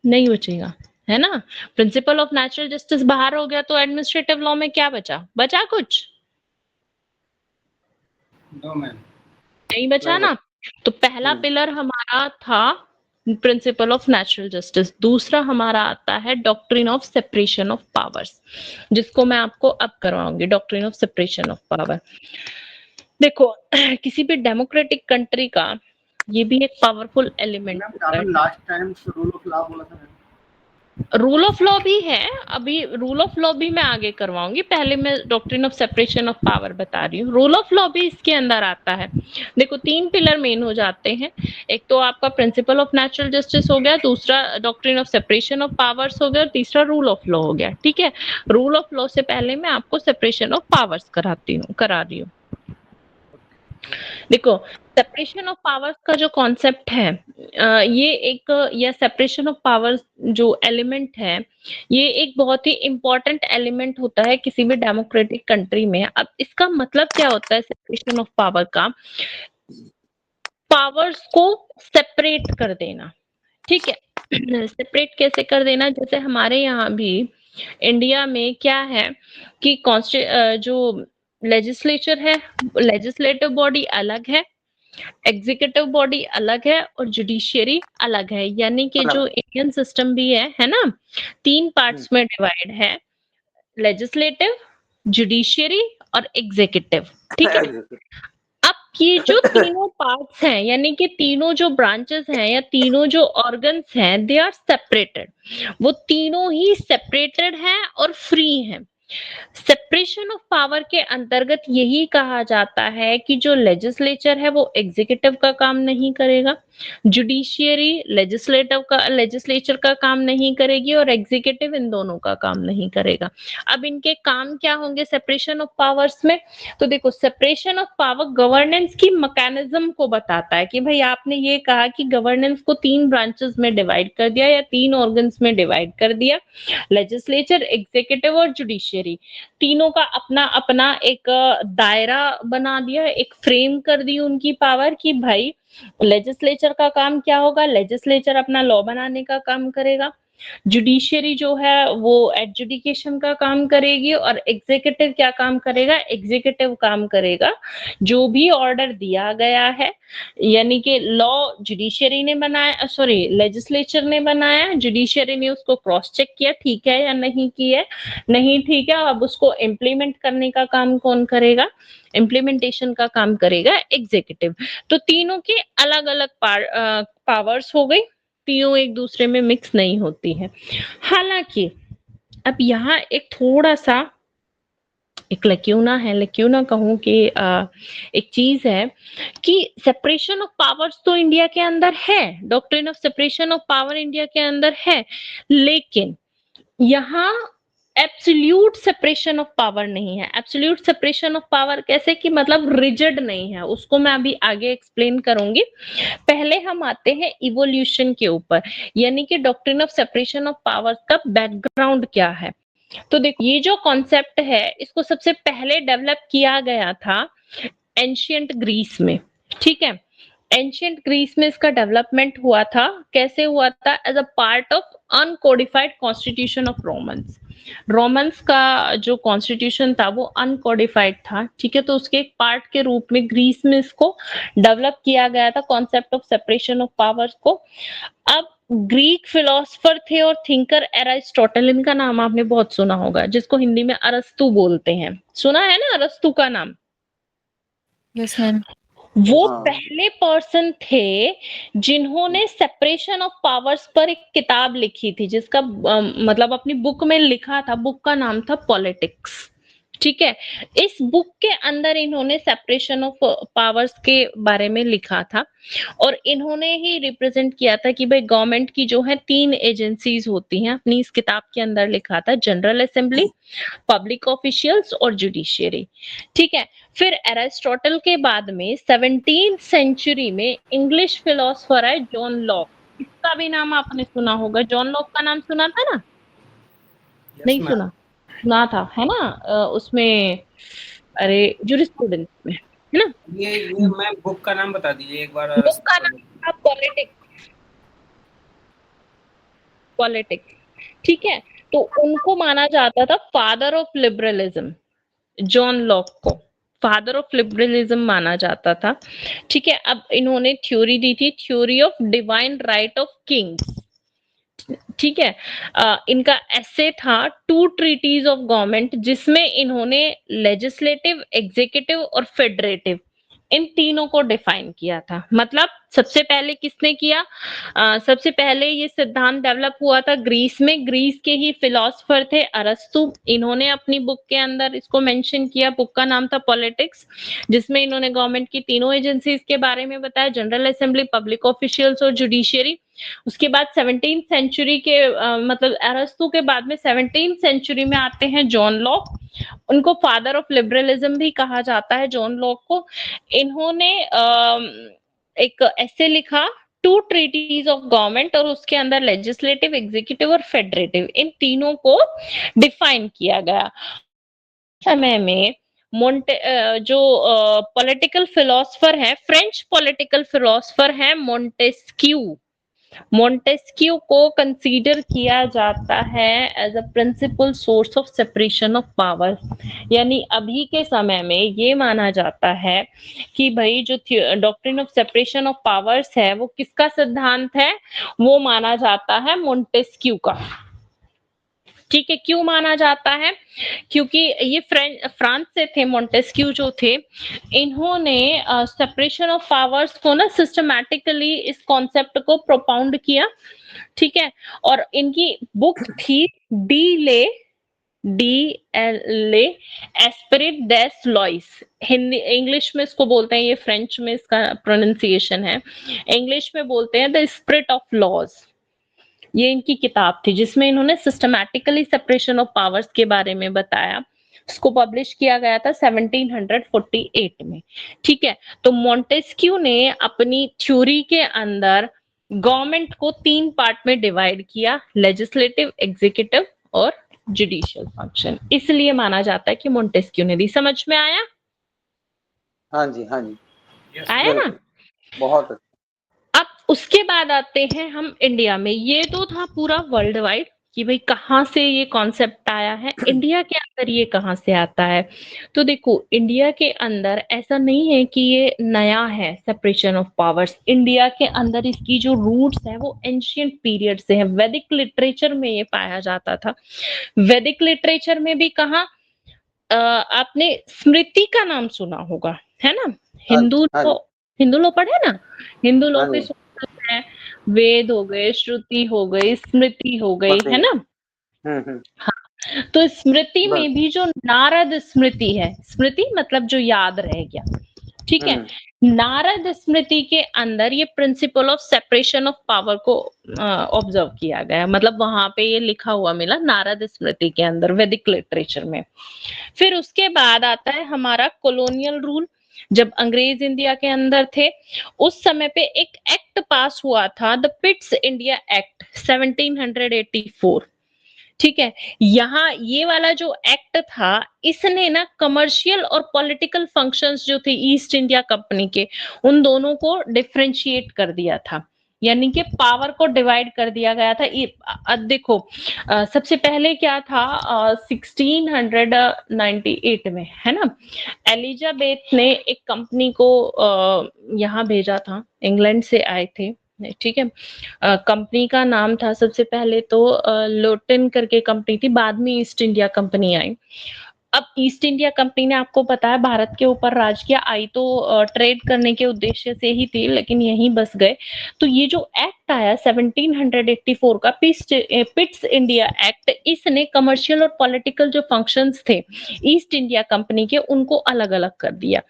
नहीं बचेगा, है ना। प्रिंसिपल ऑफ नेचुरल जस्टिस बाहर हो गया तो एडमिनिस्ट्रेटिव लॉ में क्या बचा कुछ? दो मैम नहीं बचा ना। तो पहला पिलर हमारा था प्रिंसिपल ऑफ नेचुरल जस्टिस, दूसरा हमारा आता है doctrine of separation of powers, जिसको मैं आपको अब करवाऊंगी। Doctrine of separation of power, देखो किसी भी डेमोक्रेटिक कंट्री का ये भी एक पावरफुल एलिमेंट होता है। Last time rule of law बोला था। रूल ऑफ लॉ भी है, अभी रूल ऑफ लॉ भी मैं आगे करवाऊंगी, पहले मैं doctrine of separation of power बता रही हूँ। रूल ऑफ लॉ भी इसके अंदर आता है। देखो 3 पिलर मेन हो जाते हैं, एक तो आपका प्रिंसिपल ऑफ नेचुरल जस्टिस हो गया, दूसरा doctrine of separation of powers हो गया, और तीसरा रूल ऑफ लॉ हो गया। ठीक है, रूल ऑफ लॉ से पहले मैं आपको सेपरेशन ऑफ पावर्स करा रही हूँ। देखो सेपरेशन ऑफ पावर्स का जो कॉन्सेप्ट है, ये एक या सेपरेशन ऑफ पावर्स जो एलिमेंट है, ये एक बहुत ही इंपॉर्टेंट एलिमेंट होता है किसी भी डेमोक्रेटिक कंट्री में। अब इसका मतलब क्या होता है सेपरेशन ऑफ पावर का? पावर्स को सेपरेट कर देना। ठीक है, सेपरेट कैसे कर देना? जैसे हमारे यहाँ भी इंडिया में क्या है कि जो लेजिस्लेचर है, लेजिस्लेटिव बॉडी अलग है, एग्जीक्यूटिव बॉडी अलग है, और जुडिशियरी अलग है। यानी कि जो इंडियन सिस्टम भी है ना, 3 पार्ट्स में डिवाइड है, लेजिस्लेटिव, जुडिशियरी और एग्जीक्यूटिव। ठीक है, अब ये जो तीनों पार्ट्स हैं, यानी कि तीनों जो ब्रांचेस हैं या तीनों जो ऑर्गन्स हैं, दे आर सेपरेटेड। वो तीनों ही सेपरेटेड हैं और फ्री हैं। सेपरेशन ऑफ पावर के अंतर्गत यही कहा जाता है कि जो लेजिस्लेचर है वो एग्जीक्यूटिव का काम नहीं करेगा, जुडिशियरी लेजिस्लेचर का काम नहीं करेगी, और एग्जीक्यूटिव इन दोनों का काम नहीं करेगा। अब इनके काम क्या होंगे सेपरेशन ऑफ पावर्स में? तो देखो सेपरेशन ऑफ पावर गवर्नेंस की मैकेनिज्म को बताता है कि भाई आपने ये कहा कि गवर्नेंस को 3 ब्रांचेस में डिवाइड कर दिया या 3 ऑर्गन्स में डिवाइड कर दिया, लेजिस्लेचर, एग्जीक्यूटिव और जुडिशियरी, तीनों का अपना अपना एक दायरा बना दिया, एक फ्रेम कर दी उनकी पावर कि भाई लेजिस्लेचर का काम क्या होगा, लेजिस्लेचर अपना लॉ बनाने का काम करेगा, जुडिशियरी जो है वो एडजुडिकेशन का काम करेगी, और एग्जीक्यूटिव क्या काम करेगा? एग्जीक्यूटिव काम करेगा जो भी ऑर्डर दिया गया है, यानी कि लॉ जुडिशियरी ने बनाया, सॉरी लेजिस्लेचर ने बनाया, जुडिशियरी ने उसको क्रॉस चेक किया ठीक है या नहीं किया, नहीं ठीक है, अब उसको इम्प्लीमेंट करने का काम कौन करेगा? इम्प्लीमेंटेशन का काम करेगा एग्जीक्यूटिव। तो तीनों के अलग अलग पावर्स हो गई, तीनों एक दूसरे में मिक्स नहीं होती है। हालांकि अब यहाँ एक थोड़ा सा एक लक्यूना कहूं कि एक चीज है कि सेपरेशन ऑफ पावर्स तो इंडिया के अंदर है, doctrine of separation of power India के अंदर है, लेकिन यहाँ एब्सोल्यूट सेपरेशन ऑफ पावर नहीं है। एब्सोल्यूट सेपरेशन ऑफ पावर कैसे कि मतलब रिजिड नहीं है, उसको मैं अभी आगे एक्सप्लेन करूंगी। पहले हम आते हैं इवोल्यूशन के ऊपर, यानी कि doctrine of separation of powers का बैकग्राउंड क्या है। तो देखो ये जो कॉन्सेप्ट है इसको सबसे पहले डेवलप किया गया था एंशियंट ग्रीस में। ठीक है, एंशियंट ग्रीस में इसका डेवलपमेंट हुआ था। कैसे हुआ था? As a part of uncodified constitution of Romans. Romans का जो कॉन्स्टिट्यूशन था वो अनकोडिफाइड था। ठीक है, तो उसके एक पार्ट के रूप में ग्रीस में इसको डेवलप किया गया था, concept of separation of powers को। अब ग्रीक फिलोसफर थे और थिंकर एरिस्टोटल, इनका नाम आपने बहुत सुना होगा, जिसको हिंदी में अरस्तु बोलते हैं। सुना है ना अरस्तु का नाम? Yes ma'am. वो पहले पर्सन थे जिन्होंने सेपरेशन ऑफ पावर्स पर एक किताब लिखी थी, जिसका मतलब अपनी बुक में लिखा था, बुक का नाम था पॉलिटिक्स। ठीक है, इस बुक के अंदर इन्होंने सेपरेशन ऑफ पावर्स के बारे में लिखा था, और इन्होंने ही रिप्रेजेंट किया था कि भाई गवर्नमेंट की जो है 3 एजेंसीज होती हैं, अपनी इस किताब के अंदर लिखा था, जनरल असेंबली, पब्लिक ऑफिशियल्स और जुडिशियरी। ठीक है, फिर एरिस्टोटल के बाद में 17th सेंचुरी में इंग्लिश फिलोसफर है जॉन लॉक, इसका भी नाम आपने सुना होगा। जॉन लॉक का नाम सुना था ना? नहीं सुना? सुना था है ना, उसमें अरे जूरिस्प्रूडेंस में, है ना? ये मैं बुक का नाम बता दीजिए एक बार। बुक का नाम था पॉलिटिक्स। ठीक है, तो उनको माना जाता था father of liberalism, John Locke को फादर ऑफ लिबरलिज्म माना जाता था। ठीक है, अब इन्होंने थ्योरी दी थी, theory of divine right of Kings. ठीक है, इनका एसे था 2 ट्रीटीज ऑफ गवर्नमेंट, जिसमें इन्होंने लेजिस्लेटिव, एग्जीक्यूटिव और फेडरेटिव इन तीनों को डिफाइन किया था। मतलब सबसे पहले किसने किया? सबसे पहले ये सिद्धांत डेवलप हुआ था ग्रीस में। ग्रीस के ही फिलोसफर थे अरस्तु। इन्होंने अपनी बुक के अंदर इसको मेंशन किया। बुक का नाम था पॉलिटिक्स, जिसमें इन्होंने गवर्नमेंट की तीनों एजेंसीज के बारे में बताया, जनरल असेंबली, पब्लिक ऑफिशियल्स और जुडिशियरी। उसके बाद 17th सेंचुरी के मतलब अरस्तु के बाद में 17th सेंचुरी में आते हैं जॉन लॉक। उनको फादर ऑफ लिबरलिज्म भी कहा जाता है, जॉन लॉक को। इन्होंने एक ऐसे लिखा, टू ट्रीटीज ऑफ गवर्नमेंट, और उसके अंदर लेजिस्लेटिव, एग्जीक्यूटिव और फेडरेटिव, इन तीनों को डिफाइन किया गया। समय में जो पॉलिटिकल फिलोसफर है, फ्रेंच पॉलिटिकल फिलोसफर है मोंटेस्क्यू। मोंटेस्क्यू को कंसीडर किया जाता है as a principal source of separation of power. यानी अभी के समय में ये माना जाता है कि भाई जो doctrine of separation of powers है वो किसका सिद्धांत है? वो माना जाता है मोंटेस्क्यू का। ठीक है, क्यों माना जाता है? क्योंकि ये फ्रांस से थे मोंटेस्क्यू जो थे। इन्होंने सेपरेशन ऑफ पावर्स को ना सिस्टमैटिकली इस कॉन्सेप्ट को प्रोपाउंड किया। ठीक है, और इनकी बुक थी डी एल एस्पिरिट डेस लॉइस। हिंदी इंग्लिश में इसको बोलते हैं, ये फ्रेंच में इसका प्रोनाउंसिएशन है, इंग्लिश में बोलते हैं द स्पिरिट ऑफ लॉज। ये इनकी किताब थी जिसमें इन्होंने सिस्टमैटिकली सेपरेशन ऑफ पावर्स के बारे में बताया। इसको पब्लिश किया गया था 1748 में। ठीक है, तो मोंटेस्क्यू ने अपनी थ्योरी के अंदर गवर्नमेंट को 3 पार्ट में डिवाइड किया, लेजिस्लेटिव, एग्जीक्यूटिव और जुडिशियल फंक्शन। इसलिए माना जाता है कि मोंटेस्क्यू ने दी। समझ में आया? हाँ जी, हाँ जी, आया ना? बहुत अच्छा। अब उसके बाद आते हैं हम इंडिया में। ये तो था पूरा वर्ल्ड वाइड कि भाई कहाँ से ये कॉन्सेप्ट आया है, इंडिया के अंदर ये कहाँ से आता है। तो देखो, इंडिया के अंदर ऐसा नहीं है कि ये नया है सेपरेशन ऑफ पावर्स। इंडिया के अंदर इसकी जो रूट्स है वो एंशियंट पीरियड से है। वैदिक लिटरेचर में ये पाया जाता था। वैदिक लिटरेचर में भी कहा, आपने स्मृति का नाम सुना होगा, है ना? हिंदू लोग पढ़े ना, हिंदू लोग भी सुनते हैं। वेद हो गए, श्रुति हो गई, स्मृति हो गई, है ना? हाँ, तो स्मृति में भी जो नारद स्मृति है, स्मृति मतलब जो याद रह गया, ठीक है, नारद स्मृति के अंदर ये principle of separation of power को ऑब्जर्व किया गया। मतलब वहां पे ये लिखा हुआ मिला नारद स्मृति के अंदर, वैदिक लिटरेचर में। फिर उसके बाद आता है हमारा कॉलोनियल रूल। जब अंग्रेज इंडिया के अंदर थे उस समय पे एक एक्ट पास हुआ था, द पिट्स इंडिया एक्ट 1784। ठीक है, यहाँ ये वाला जो एक्ट था, इसने ना कमर्शियल और पॉलिटिकल फंक्शंस जो थे ईस्ट इंडिया कंपनी के, उन दोनों को डिफरेंशिएट कर दिया था। यानी कि पावर को डिवाइड कर दिया गया था। देखो, सबसे पहले क्या था, 1698 में, है ना, एलिजाबेथ ने एक कंपनी को यहाँ भेजा था, इंग्लैंड से आए थे। ठीक है, कंपनी का नाम था सबसे पहले तो लोटन करके कंपनी थी, बाद में ईस्ट इंडिया कंपनी आई। अब ईस्ट इंडिया कंपनी ने, आपको पता है, भारत के ऊपर राज किया। आई तो ट्रेड करने के उद्देश्य से ही थी, लेकिन यहीं बस गए। तो ये जो एक्ट आया 1784 का, पिट्स इंडिया एक्ट, इसने कमर्शियल और पॉलिटिकल जो फंक्शंस थे ईस्ट इंडिया कंपनी के, उनको अलग अलग कर दिया।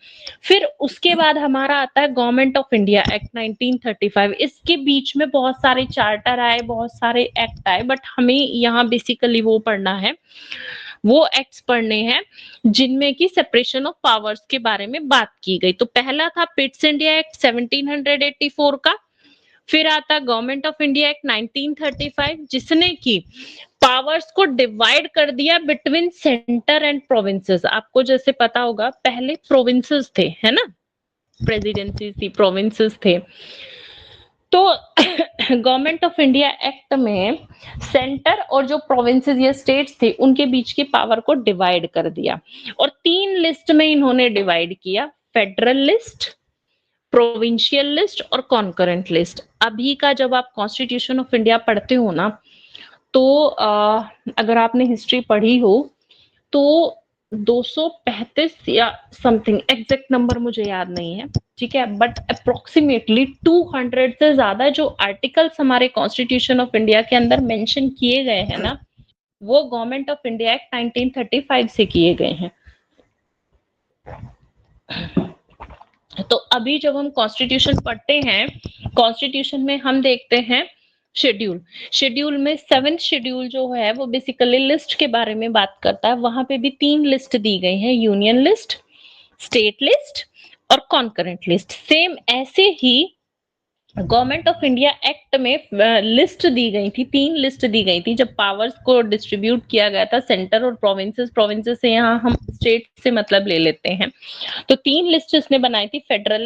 फिर उसके बाद हमारा आता है गवर्नमेंट ऑफ इंडिया एक्ट 1935। इसके बीच में बहुत सारे चार्टर आए, बहुत सारे एक्ट आए, बट हमें यहाँ बेसिकली वो पढ़ना है, वो एक्ट्स पढ़ने हैं जिनमें की सेपरेशन ऑफ पावर्स के बारे में बात की गई। तो पहला था पिट्स इंडिया एक्ट 1784 का। फिर आता गवर्नमेंट ऑफ इंडिया एक्ट 1935, जिसने की पावर्स को डिवाइड कर दिया बिटवीन सेंटर एंड प्रोविंसेस। आपको जैसे पता होगा, पहले प्रोविंसेस थे, है ना, प्रेसिडेंसी थी, प्रोविंसेस थे। तो गवर्नमेंट ऑफ इंडिया एक्ट में सेंटर और जो प्रोविंसेस या स्टेट्स थे उनके बीच की पावर को डिवाइड कर दिया, और 3 लिस्ट में इन्होंने डिवाइड किया, फेडरल लिस्ट, प्रोविंशियल लिस्ट और कॉन्करेंट लिस्ट। अभी का जब आप कॉन्स्टिट्यूशन ऑफ इंडिया पढ़ते हो ना, तो अगर आपने हिस्ट्री पढ़ी हो तो 235 या समथिंग, एग्जैक्ट नंबर मुझे याद नहीं है, ठीक है, बट अप्रोक्सीमेटली 200 से ज्यादा जो आर्टिकल्स हमारे कॉन्स्टिट्यूशन ऑफ इंडिया के अंदर मेंशन किए गए हैं ना, वो गवर्नमेंट ऑफ इंडिया एक्ट 1935 से किए गए हैं। तो अभी जब हम कॉन्स्टिट्यूशन पढ़ते हैं, कॉन्स्टिट्यूशन में हम देखते हैं शेड्यूल में 7th शेड्यूल जो है वो बेसिकली लिस्ट के बारे में बात करता है। वहां पे भी 3 लिस्ट दी गई है, यूनियन लिस्ट, स्टेट लिस्ट और कॉन्करेंट लिस्ट। सेम ऐसे ही गवर्नमेंट ऑफ इंडिया एक्ट में लिस्ट दी गई थी, 3 लिस्ट दी गई थी जब पावर्स को डिस्ट्रीब्यूट किया गया था, सेंटर और प्रोविंसेस से, यहाँ हम स्टेट से मतलब ले लेते हैं। तो 3 लिस्ट इसने बनाई थी, फेडरल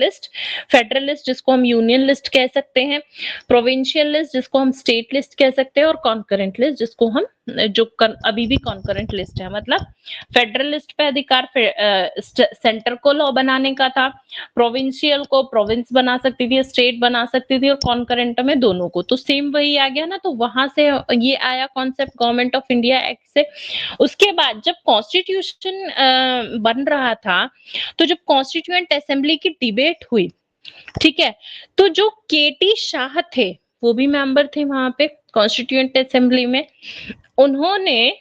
लिस्ट जिसको हम यूनियन लिस्ट कह सकते हैं, प्रोविंशियल लिस्ट जिसको हम स्टेट लिस्ट कह सकते हैं, और कॉन्करेंट लिस्ट जिसको हम अभी भी कॉन्करेंट लिस्ट है। मतलब फेडरल लिस्ट पे अधिकार सेंटर को लॉ बनाने का था, प्रोविंशियल को प्रोविंस बना सकती थी, स्टेट बना सकती थी, और कॉन्करेंट में दोनों को। तो सेम वही आ गया ना, तो वहां से ये आया concept government of India act से। उसके बाद जब कॉन्स्टिट्यूशन बन रहा था, तो जब कॉन्स्टिट्यूएंट असेंबली की डिबेट हुई, ठीक है, तो जो केटी शाह थे वो भी मेंबर थे वहां पे कॉन्स्टिट्यूएंट असेंबली में। उन्होंने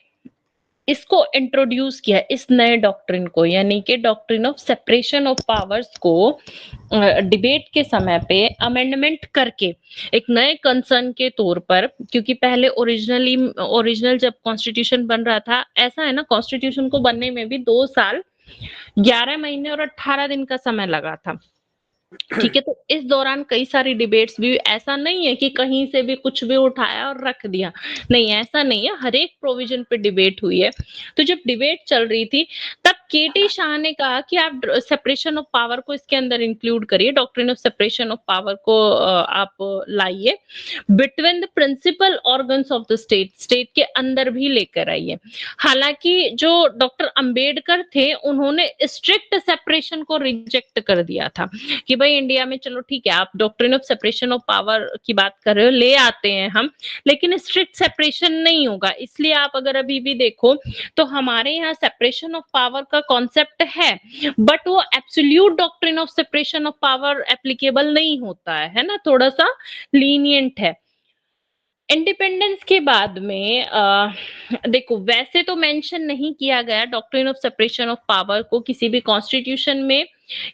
इसको इंट्रोड्यूस किया, इस नए डॉक्ट्रिन को, यानी कि doctrine of separation of powers को डिबेट के समय पे अमेंडमेंट करके एक नए कंसर्न के तौर पर, क्योंकि पहले ओरिजिनल जब कॉन्स्टिट्यूशन बन रहा था, ऐसा है ना, कॉन्स्टिट्यूशन को बनने में भी 2 साल 11 महीने और 18 दिन का समय लगा था, ठीक है। तो इस दौरान कई सारी डिबेट्स भी, ऐसा नहीं है कि कहीं से भी कुछ भी उठाया और रख दिया, नहीं, ऐसा नहीं है, हर एक प्रोविजन पे डिबेट हुई है। तो जब डिबेट चल रही थी, तब केटी शाह ने कहा कि आप सेपरेशन ऑफ पावर को इसके अंदर इंक्लूड करिए, doctrine of separation of power को आप लाइए, between the principal organs of the state के अंदर भी लेकर आइए। हालांकि जो डॉक्टर अंबेडकर थे, उन्होंने स्ट्रिक्ट सेपरेशन को रिजेक्ट कर दिया था कि भाई इंडिया में चलो ठीक है, आप doctrine of separation of power की बात कर रहे हो, ले आते हैं हम, लेकिन स्ट्रिक्ट सेपरेशन नहीं होगा। इसलिए आप अगर अभी भी देखो तो हमारे यहाँ सेपरेशन ऑफ पावर का कॉन्सेप्ट है, बट वो absolute doctrine of separation of power applicable नहीं होता है ना, थोड़ा सा लीनियंट है। इंडिपेंडेंस के बाद में देखो, वैसे तो मेंशन नहीं किया गया doctrine of separation of power को किसी भी कॉन्स्टिट्यूशन में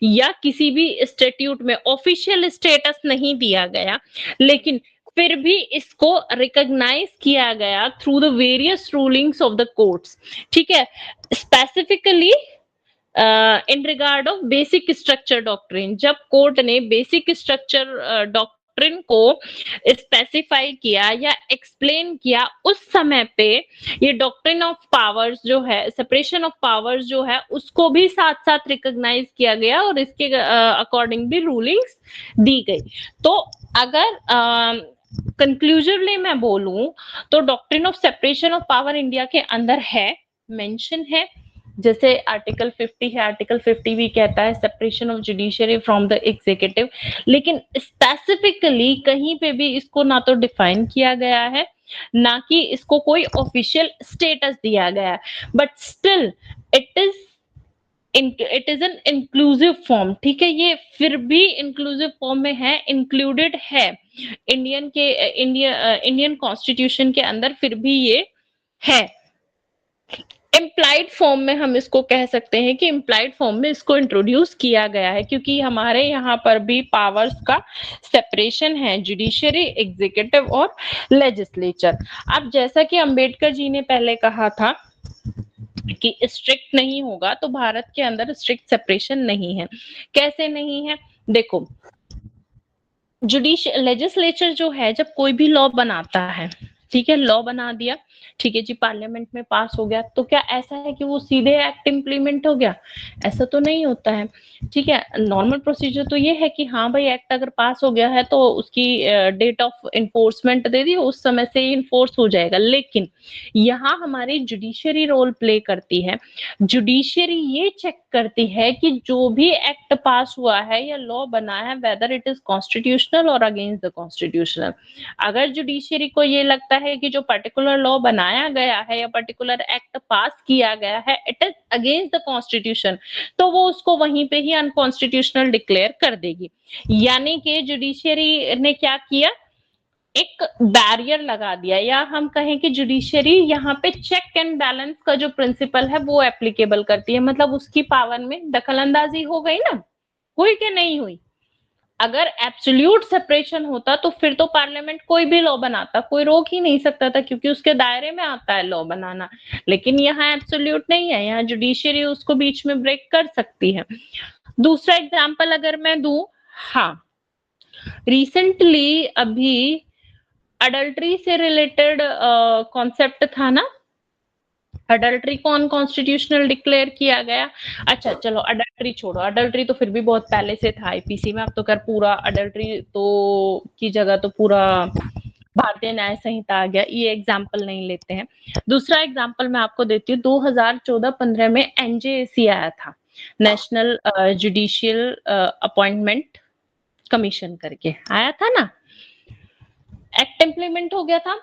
या किसी भी स्टैट्यूट में, ऑफिशियल स्टेटस नहीं दिया गया, लेकिन फिर भी इसको रिकॉग्नाइज किया गया through the various rulings of the courts, ठीक है। Specifically in regard of basic structure doctrine, जब कोर्ट ने बेसिक स्ट्रक्चर डॉक्ट्रिन को स्पेसिफाई किया या एक्सप्लेन किया, उस समय पे ये डॉक्ट्रिन ऑफ पावर्स जो है, सेपरेशन ऑफ पावर्स जो है, उसको भी साथ साथ रिकॉग्नाइज किया गया और इसके अकॉर्डिंग भी रूलिंग्स दी गई। तो अगर कंक्लूसिवली मैं बोलूं तो doctrine of separation of power India के अंदर है, मेंशन है, जैसे आर्टिकल 50 है, आर्टिकल 50 भी कहता है separation of judiciary from the executive, लेकिन स्पेसिफिकली कहीं पे भी इसको ना तो डिफाइन किया गया है, ना कि इसको कोई ऑफिशियल स्टेटस दिया गया है, but still it is an inclusive form, ठीक है। ये फिर भी इंक्लूसिव फॉर्म में है, इंक्लूडेड है इंडियन कॉन्स्टिट्यूशन के अंदर, फिर भी ये है। इम्प्लाइड फॉर्म में हम इसको कह सकते हैं कि इम्प्लाइड फॉर्म में इसको इंट्रोड्यूस किया गया है, क्योंकि हमारे यहाँ पर भी पावर्स का सेपरेशन है, जुडिशरी, एग्जीक्यूटिव और लेजिस्लेचर। अब जैसा कि अंबेडकर जी ने पहले कहा था कि स्ट्रिक्ट नहीं होगा, तो भारत के अंदर स्ट्रिक्ट सेपरेशन नहीं है। कैसे नहीं है? देखो, लेजिस्लेचर जो है, जब कोई भी लॉ बनाता है, ठीक है, लॉ बना दिया, ठीक है जी, पार्लियामेंट में पास हो गया, तो क्या ऐसा है कि वो सीधे एक्ट इम्प्लीमेंट हो गया? ऐसा तो नहीं होता है, ठीक है। नॉर्मल प्रोसीजर तो ये है कि हाँ भाई, एक्ट अगर पास हो गया है तो उसकी डेट ऑफ इन्फोर्समेंट दे दी, उस समय से इन्फोर्स हो जाएगा। लेकिन यहाँ हमारी जुडिशरी रोल प्ले करती है। जुडिशरी ये चेक करती है कि जो भी एक्ट पास हुआ है या लॉ बना है, वेदर इट इज कॉन्स्टिट्यूशनल और अगेंस्ट द कॉन्स्टिट्यूशनल। अगर जुडिशरी को ये लगता है कि जो पर्टिकुलर लॉ बनाया गया है या पर्टिकुलर एक्ट पास किया गया है it is against the constitution, तो वो उसको वहीं पे ही अनकॉन्स्टिट्यूशनल डिक्लेयर कर देगी। यानी कि जुडिशियरी ने क्या किया, एक बैरियर लगा दिया, या हम कहें कि जुडिशियरी यहाँ पे चेक एंड बैलेंस का जो प्रिंसिपल है वो एप्लीकेबल करती है। मतलब उसकी पावर में दखलंदाजी हो गई ना, हुई कि नहीं हुई। अगर एब्सोल्यूट सेपरेशन होता तो फिर तो पार्लियामेंट कोई भी लॉ बनाता, कोई रोक ही नहीं सकता था, क्योंकि उसके दायरे में आता है लॉ बनाना। लेकिन यहाँ एब्सोल्यूट नहीं है, यहाँ जुडिशियरी उसको बीच में ब्रेक कर सकती है। दूसरा एग्जाम्पल अगर मैं दूं, हाँ, रिसेंटली अभी अडल्ट्री से रिलेटेड कॉन्सेप्ट था ना, अडल्ट्री को अनकॉन्स्टिट्यूशनल डिक्लेयर किया गया। अच्छा चलो अडल्ट्री छोड़ो, अडल्ट्री तो फिर भी बहुत पहले से था आईपीसी में, अब तो कर पूरा अडल्ट्री तो की जगह तो पूरा भारतीय न्याय संहिता आ गया, ये एग्जाम्पल नहीं लेते हैं। दूसरा एग्जाम्पल मैं आपको देती हूँ, 2014-15 में एनजेएसी आया था, नेशनल जुडिशियल अपॉइंटमेंट कमीशन करके आया था ना, एक्ट इम्प्लीमेंट हो गया था।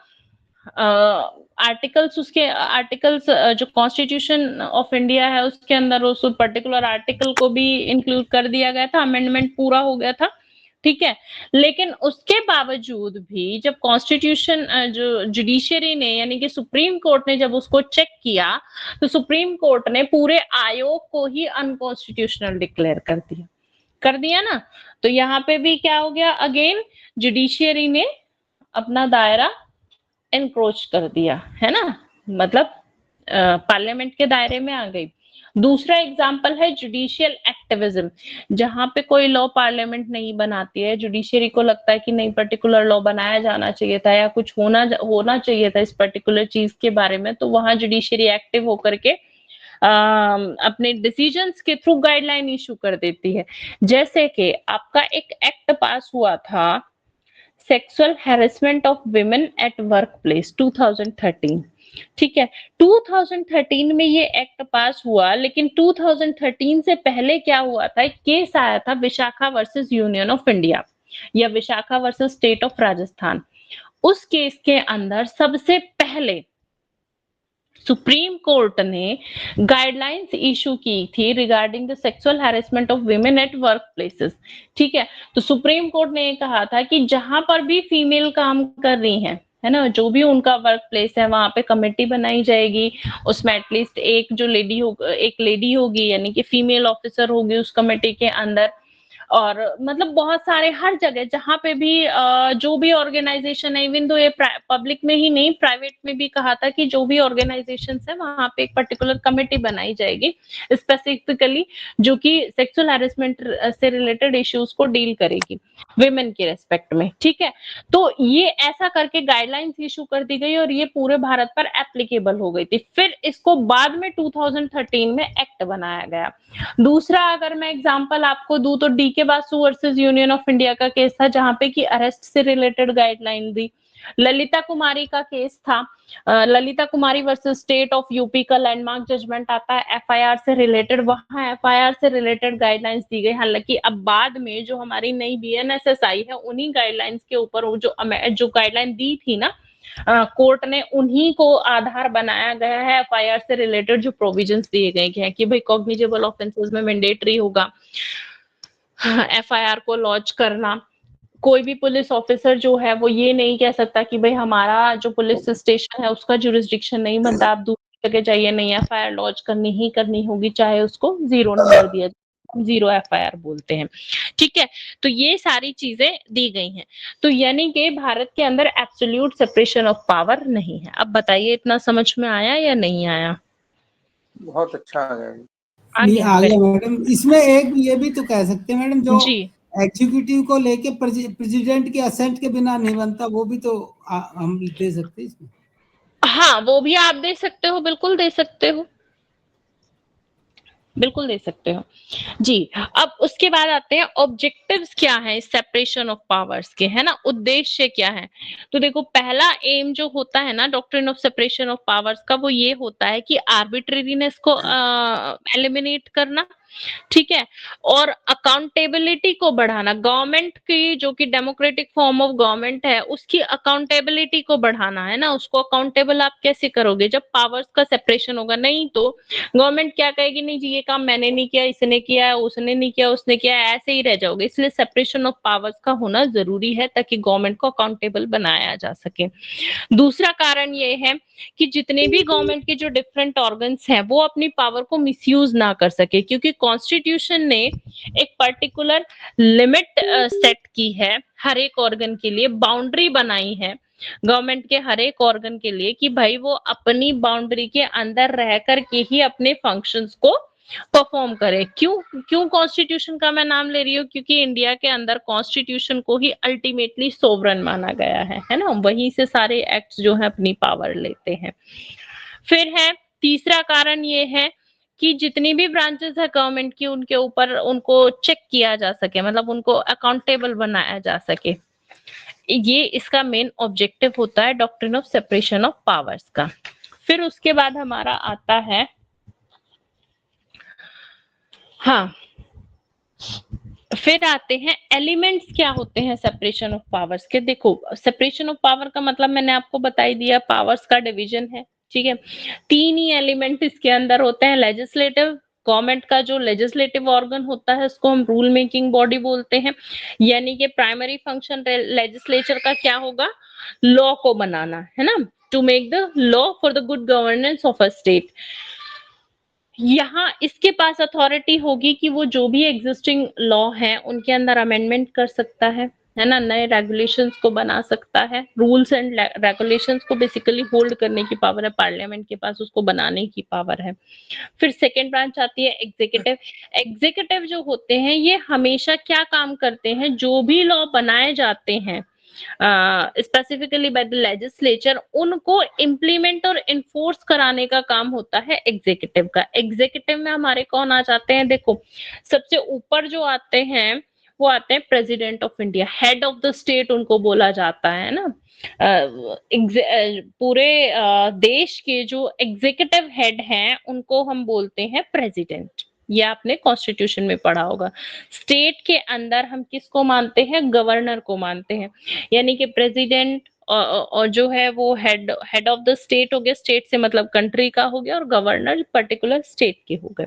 आर्टिकल्स उसके आर्टिकल्स जो कॉन्स्टिट्यूशन ऑफ इंडिया है उसके अंदर उस पर्टिकुलर आर्टिकल को भी इंक्लूड कर दिया गया था, अमेंडमेंट पूरा हो गया था, ठीक है। लेकिन उसके बावजूद भी जब कॉन्स्टिट्यूशन जो जुडिशियरी ने यानी कि सुप्रीम कोर्ट ने जब उसको चेक किया तो सुप्रीम कोर्ट ने पूरे आयोग को ही अनकॉन्स्टिट्यूशनल डिक्लेयर कर दिया ना। तो यहाँ पे भी क्या हो गया, अगेन जुडिशियरी ने अपना दायरा एनक्रोच कर दिया है ना, मतलब पार्लियामेंट के दायरे में आ गई। दूसरा एग्जाम्पल है जुडिशियल एक्टिविज्म, जहां पे कोई लॉ पार्लियामेंट नहीं बनाती है, जुडिशियरी को लगता है कि नहीं पर्टिकुलर लॉ बनाया जाना चाहिए था या कुछ होना चाहिए था इस पर्टिकुलर चीज के बारे में, तो वहां जुडिशियरी एक्टिव होकर के अपने डिसीजंस के थ्रू गाइडलाइन इशू कर देती है। जैसे कि आपका एक एक्ट पास हुआ था, sexual harassment of women at work place 2013, ठीक है। 2013 में ये एक्ट पास हुआ, लेकिन 2013 से पहले क्या हुआ था, एक केस आया था Vishakha versus Union of India या Vishakha versus State of Rajasthan. उस केस के अंदर सबसे पहले सुप्रीम कोर्ट ने गाइडलाइंस इशू की थी regarding the sexual harassment of women at workplaces, ठीक है। तो सुप्रीम कोर्ट ने कहा था कि जहां पर भी फीमेल काम कर रही हैं, है ना, जो भी उनका वर्क प्लेस है वहां पे कमेटी बनाई जाएगी, उसमें एटलीस्ट एक लेडी होगी यानी कि फीमेल ऑफिसर होगी उस कमेटी के अंदर। और मतलब बहुत सारे हर जगह जहां पे भी जो भी ऑर्गेनाइजेशन है, इवन तो ये पब्लिक में ही नहीं प्राइवेट में भी कहा था कि जो भी ऑर्गेनाइजेशन है वहां पे एक पर्टिकुलर कमेटी बनाई जाएगी स्पेसिफिकली जो कि सेक्सुअल हैरेसमेंट से रिलेटेड इश्यूज को डील करेगी विमेन के रेस्पेक्ट में, ठीक है। तो ये ऐसा करके गाइडलाइंस इशू कर दी गई और ये पूरे भारत पर एप्लीकेबल हो गई थी। फिर इसको बाद में 2013 में एक्ट बनाया गया। दूसरा अगर मैं एग्जांपल आपको दूं तो D K Basu versus Union of India का केस था, जहां पे कि अरेस्ट से रिलेटेड गाइडलाइन दी। ललिता कुमारी का केस था, Lalita Kumari versus State of UP का लैंडमार्क जजमेंट आता है एफआईआर से रिलेटेड, वहां एफआईआर से रिलेटेड गाइडलाइंस दी गई। हालांकि अब बाद में जो हमारी नई बीएनएसएस आई है उन्हीं गाइडलाइंस के ऊपर वो जो गाइडलाइन दी थी ना कोर्ट ने, उन्हीं को आधार बनाया गया है एफआईआर से रिलेटेड जो प्रोविजंस दिए गए हैं कि भाई कॉग्निजेबल ऑफेंसेस में मैंडेटरी होगा एफआईआर को लॉन्च करना। कोई भी पुलिस ऑफिसर जो है वो ये नहीं कह सकता कि भाई हमारा जो पुलिस स्टेशन है उसका जुरिस्डिक्शन नहीं बनता, आप दूसरी जगह जाइए, नहीं एफआईआर लॉन्च करनी ही करनी होगी, चाहे उसको 0 नंबर दिया जाए, 0 एफआईआर बोलते हैं, ठीक है। तो ये सारी चीजें दी गई हैं। तो यानी कि भारत के अंदर एब्सोल्यूट सेपरेशन ऑफ पावर नहीं है। अब बताइए इतना समझ में आया या नहीं आया? बहुत अच्छा आ गया। आ गया मैडम। इसमें एक ये भी तो कह सकते हैं मैडम, जो जी एग्जीक्यूटिव को लेके प्रेसिडेंट के असेंट के बिना नहीं बनता, वो भी तो हम दे सकते हैं इसमें। हाँ वो भी आप दे सकते हो, बिल्कुल दे सकते हो, बिल्कुल दे सकते हो जी। अब उसके बाद आते हैं ऑब्जेक्टिव्स क्या है सेपरेशन ऑफ पावर्स के, है ना, उद्देश्य क्या है। तो देखो पहला एम जो होता है ना doctrine of separation of powers का, वो ये होता है कि आर्बिट्रेरीनेस को एलिमिनेट करना, ठीक है। और अकाउंटेबिलिटी को बढ़ाना, गवर्नमेंट की जो कि डेमोक्रेटिक फॉर्म ऑफ गवर्नमेंट है उसकी अकाउंटेबिलिटी को बढ़ाना है ना। उसको अकाउंटेबल आप कैसे करोगे जब पावर्स का सेपरेशन होगा? नहीं तो गवर्नमेंट क्या कहेगी, नहीं जी ये काम मैंने नहीं किया, इसने किया है, उसने नहीं किया, उसने किया है, ऐसे ही रह जाओगे। इसलिए सेपरेशन ऑफ पावर्स का होना जरूरी है ताकि गवर्नमेंट को अकाउंटेबल बनाया जा सके। दूसरा कारण ये है कि जितने भी गवर्नमेंट के जो डिफरेंट ऑर्गन्स हैं वो अपनी पावर को मिसयूज ना कर सके, क्योंकि कॉन्स्टिट्यूशन ने एक पर्टिकुलर लिमिट सेट की है हर एक ऑर्गन के लिए, बाउंड्री बनाई है गवर्नमेंट के हर एक ऑर्गन के लिए कि भाई वो अपनी बाउंड्री के अंदर रह करके ही अपने फंक्शंस को परफॉर्म करे। क्यों कॉन्स्टिट्यूशन का मैं नाम ले रही हूँ? क्योंकि इंडिया के अंदर कॉन्स्टिट्यूशन को ही अल्टीमेटली सोवरन माना गया है ना। वहीं से सारे एक्ट्स जो है अपनी पावर लेते हैं। फिर है तीसरा कारण ये है कि जितनी भी ब्रांचेस है गवर्नमेंट की उनके ऊपर उनको चेक किया जा सके, मतलब उनको अकाउंटेबल बनाया जा सके। ये इसका मेन ऑब्जेक्टिव होता है doctrine of separation of powers का। फिर उसके बाद हमारा आता है, हाँ फिर आते हैं एलिमेंट्स क्या होते हैं सेपरेशन ऑफ पावर्स के। देखो सेपरेशन ऑफ पावर का मतलब मैंने आपको बता ही दिया, पावर्स का डिवीजन है, ठीक है। तीन ही एलिमेंट इसके अंदर होते हैं। लेजिस्लेटिव, गवर्नमेंट का जो लेजिस्लेटिव ऑर्गन होता है उसको हम रूल मेकिंग बॉडी बोलते हैं, यानी कि प्राइमरी फंक्शन लेजिस्लेचर का क्या होगा, लॉ को बनाना, है ना, to make the law for the good governance of a state. यहाँ इसके पास अथॉरिटी होगी कि वो जो भी एग्जिस्टिंग लॉ है उनके अंदर अमेंडमेंट कर सकता है ना, नए रेगुलेशंस को बना सकता है। रूल्स एंड रेगुलेशंस को बेसिकली होल्ड करने की पावर है पार्लियामेंट के पास, उसको बनाने की पावर है। फिर सेकेंड ब्रांच आती है एग्जीक्यूटिव। एग्जीक्यूटिव जो होते हैं ये हमेशा क्या काम करते हैं, जो भी लॉ बनाए जाते हैं स्पेसिफिकली बाय द लेजिस्लेचर, उनको इम्प्लीमेंट और इन्फोर्स कराने का काम होता है एग्जीक्यूटिव का। एग्जीक्यूटिव में हमारे कौन आ जाते हैं? देखो सबसे ऊपर जो आते हैं वो आते हैं president of India, head of the state उनको बोला जाता है ना। पूरे देश के जो एग्जीक्यूटिव हेड हैं उनको हम बोलते हैं प्रेसिडेंट। ये आपने कॉन्स्टिट्यूशन में पढ़ा होगा। स्टेट के अंदर हम किसको मानते हैं? गवर्नर को मानते हैं, यानी कि प्रेसिडेंट और जो है वो हेड ऑफ द स्टेट हो गया, स्टेट से मतलब कंट्री का हो गया, और गवर्नर पर्टिकुलर स्टेट के हो गए।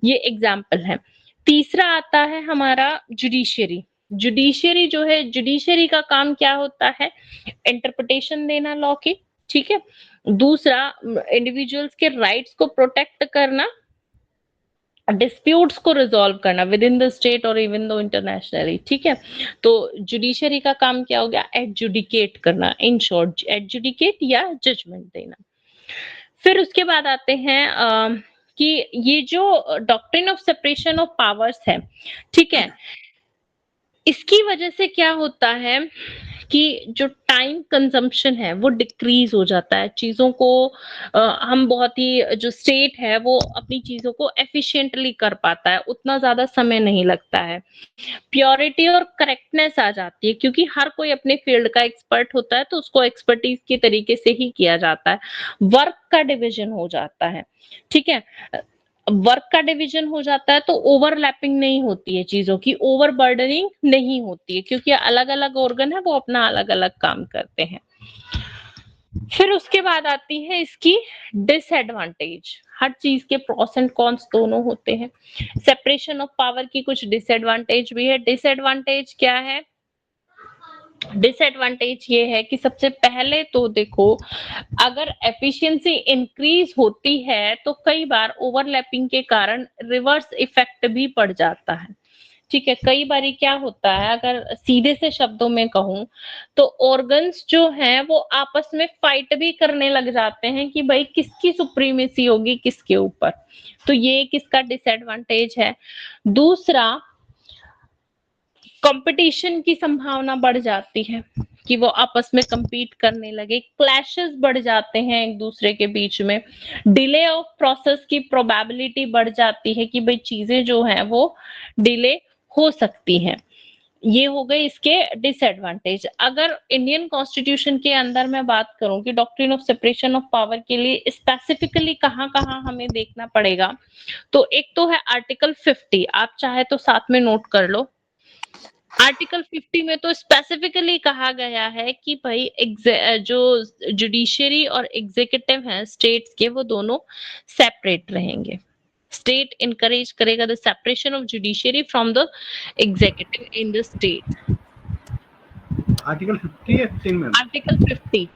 ये एग्जाम्पल है। तीसरा आता है हमारा जुडिशियरी। जुडिशियरी जो है, जुडिशियरी का काम क्या होता है? इंटरप्रिटेशन देना लॉ की, ठीक है। दूसरा इंडिविजुअल्स के राइट्स को प्रोटेक्ट करना, डिस्प्यूट्स को रिजॉल्व करना विद इन द स्टेट और इवन दो इंटरनेशनली, ठीक है। तो जुडिशरी का काम क्या हो गया? एडजुडिकेट करना, इन शॉर्ट एडजुडिकेट या जजमेंट देना। फिर उसके बाद आते हैं कि ये जो doctrine of separation of powers है, ठीक है, इसकी वजह से क्या होता है कि जो टाइम कंजम्पशन है वो डिक्रीज हो जाता है। चीजों को हम बहुत ही, जो स्टेट है वो अपनी चीजों को एफिशिएंटली कर पाता है, उतना ज्यादा समय नहीं लगता है। प्योरिटी और करेक्टनेस आ जाती है, क्योंकि हर कोई अपने फील्ड का एक्सपर्ट होता है तो उसको एक्सपर्टीज के तरीके से ही किया जाता है। वर्क का डिवीजन हो जाता है, ठीक है। वर्क का डिवीजन हो जाता है तो ओवरलैपिंग नहीं होती है चीजों की, ओवरबर्डनिंग नहीं होती है, क्योंकि अलग अलग ऑर्गन है वो अपना अलग अलग काम करते हैं। फिर उसके बाद आती है इसकी डिसएडवांटेज। हर चीज के प्रोस एंड कॉन्स दोनों होते हैं। सेपरेशन ऑफ पावर की कुछ डिसएडवांटेज भी है। डिसएडवांटेज क्या है? डिसएडवांटेज ये है कि सबसे पहले तो देखो, अगर एफिशिएंसी इंक्रीज होती है तो कई बार ओवरलैपिंग के कारण रिवर्स इफेक्ट भी पड़ जाता है, ठीक है। कई बार क्या होता है, अगर सीधे से शब्दों में कहूं तो ऑर्गन्स जो हैं वो आपस में फाइट भी करने लग जाते हैं कि भाई किसकी सुप्रीमेसी होगी किसके ऊपर। तो ये किसका डिसएडवांटेज है। दूसरा, कंपटीशन की संभावना बढ़ जाती है कि वो आपस में compete करने लगे, क्लैशेस बढ़ जाते हैं एक दूसरे के बीच में, डिले ऑफ प्रोसेस की प्रोबेबिलिटी बढ़ जाती है कि भाई चीजें जो हैं वो डिले हो सकती हैं। ये हो गए इसके डिसएडवांटेज। अगर इंडियन कॉन्स्टिट्यूशन के अंदर मैं बात करूं कि doctrine of separation of power के लिए स्पेसिफिकली कहाँ कहाँ हमें देखना पड़ेगा, तो एक तो है आर्टिकल 50, आप चाहे तो साथ में नोट कर लो। आर्टिकल 50 में तो स्पेसिफिकली कहा गया है कि भाई जो जुडिशियरी और एग्जीक्यूटिव है स्टेट्स के, वो दोनों सेपरेट रहेंगे। स्टेट इनकरेज करेगा the separation of judiciary from the executive in the state. Article 50 है 15 में। आर्टिकल 50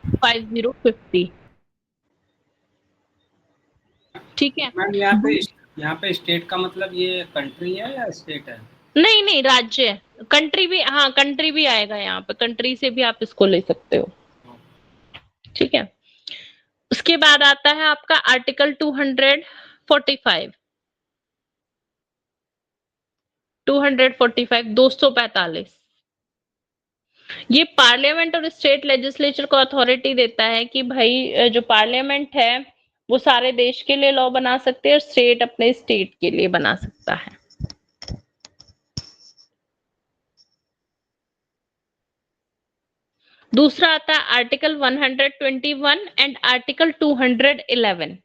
ठीक है। मैम यहाँ पे स्टेट का मतलब ये कंट्री है या स्टेट है? नहीं नहीं, राज्य है। कंट्री भी, हाँ कंट्री भी आएगा यहाँ पे, कंट्री से भी आप इसको ले सकते हो। ठीक है। उसके बाद आता है आपका आर्टिकल 245 245 ये पार्लियामेंट और स्टेट लेजिस्लेचर को अथॉरिटी देता है कि भाई जो पार्लियामेंट है वो सारे देश के लिए लॉ बना सकते हैं और स्टेट अपने स्टेट के लिए बना सकता है। दूसरा आता है आर्टिकल 121 एंड आर्टिकल 211।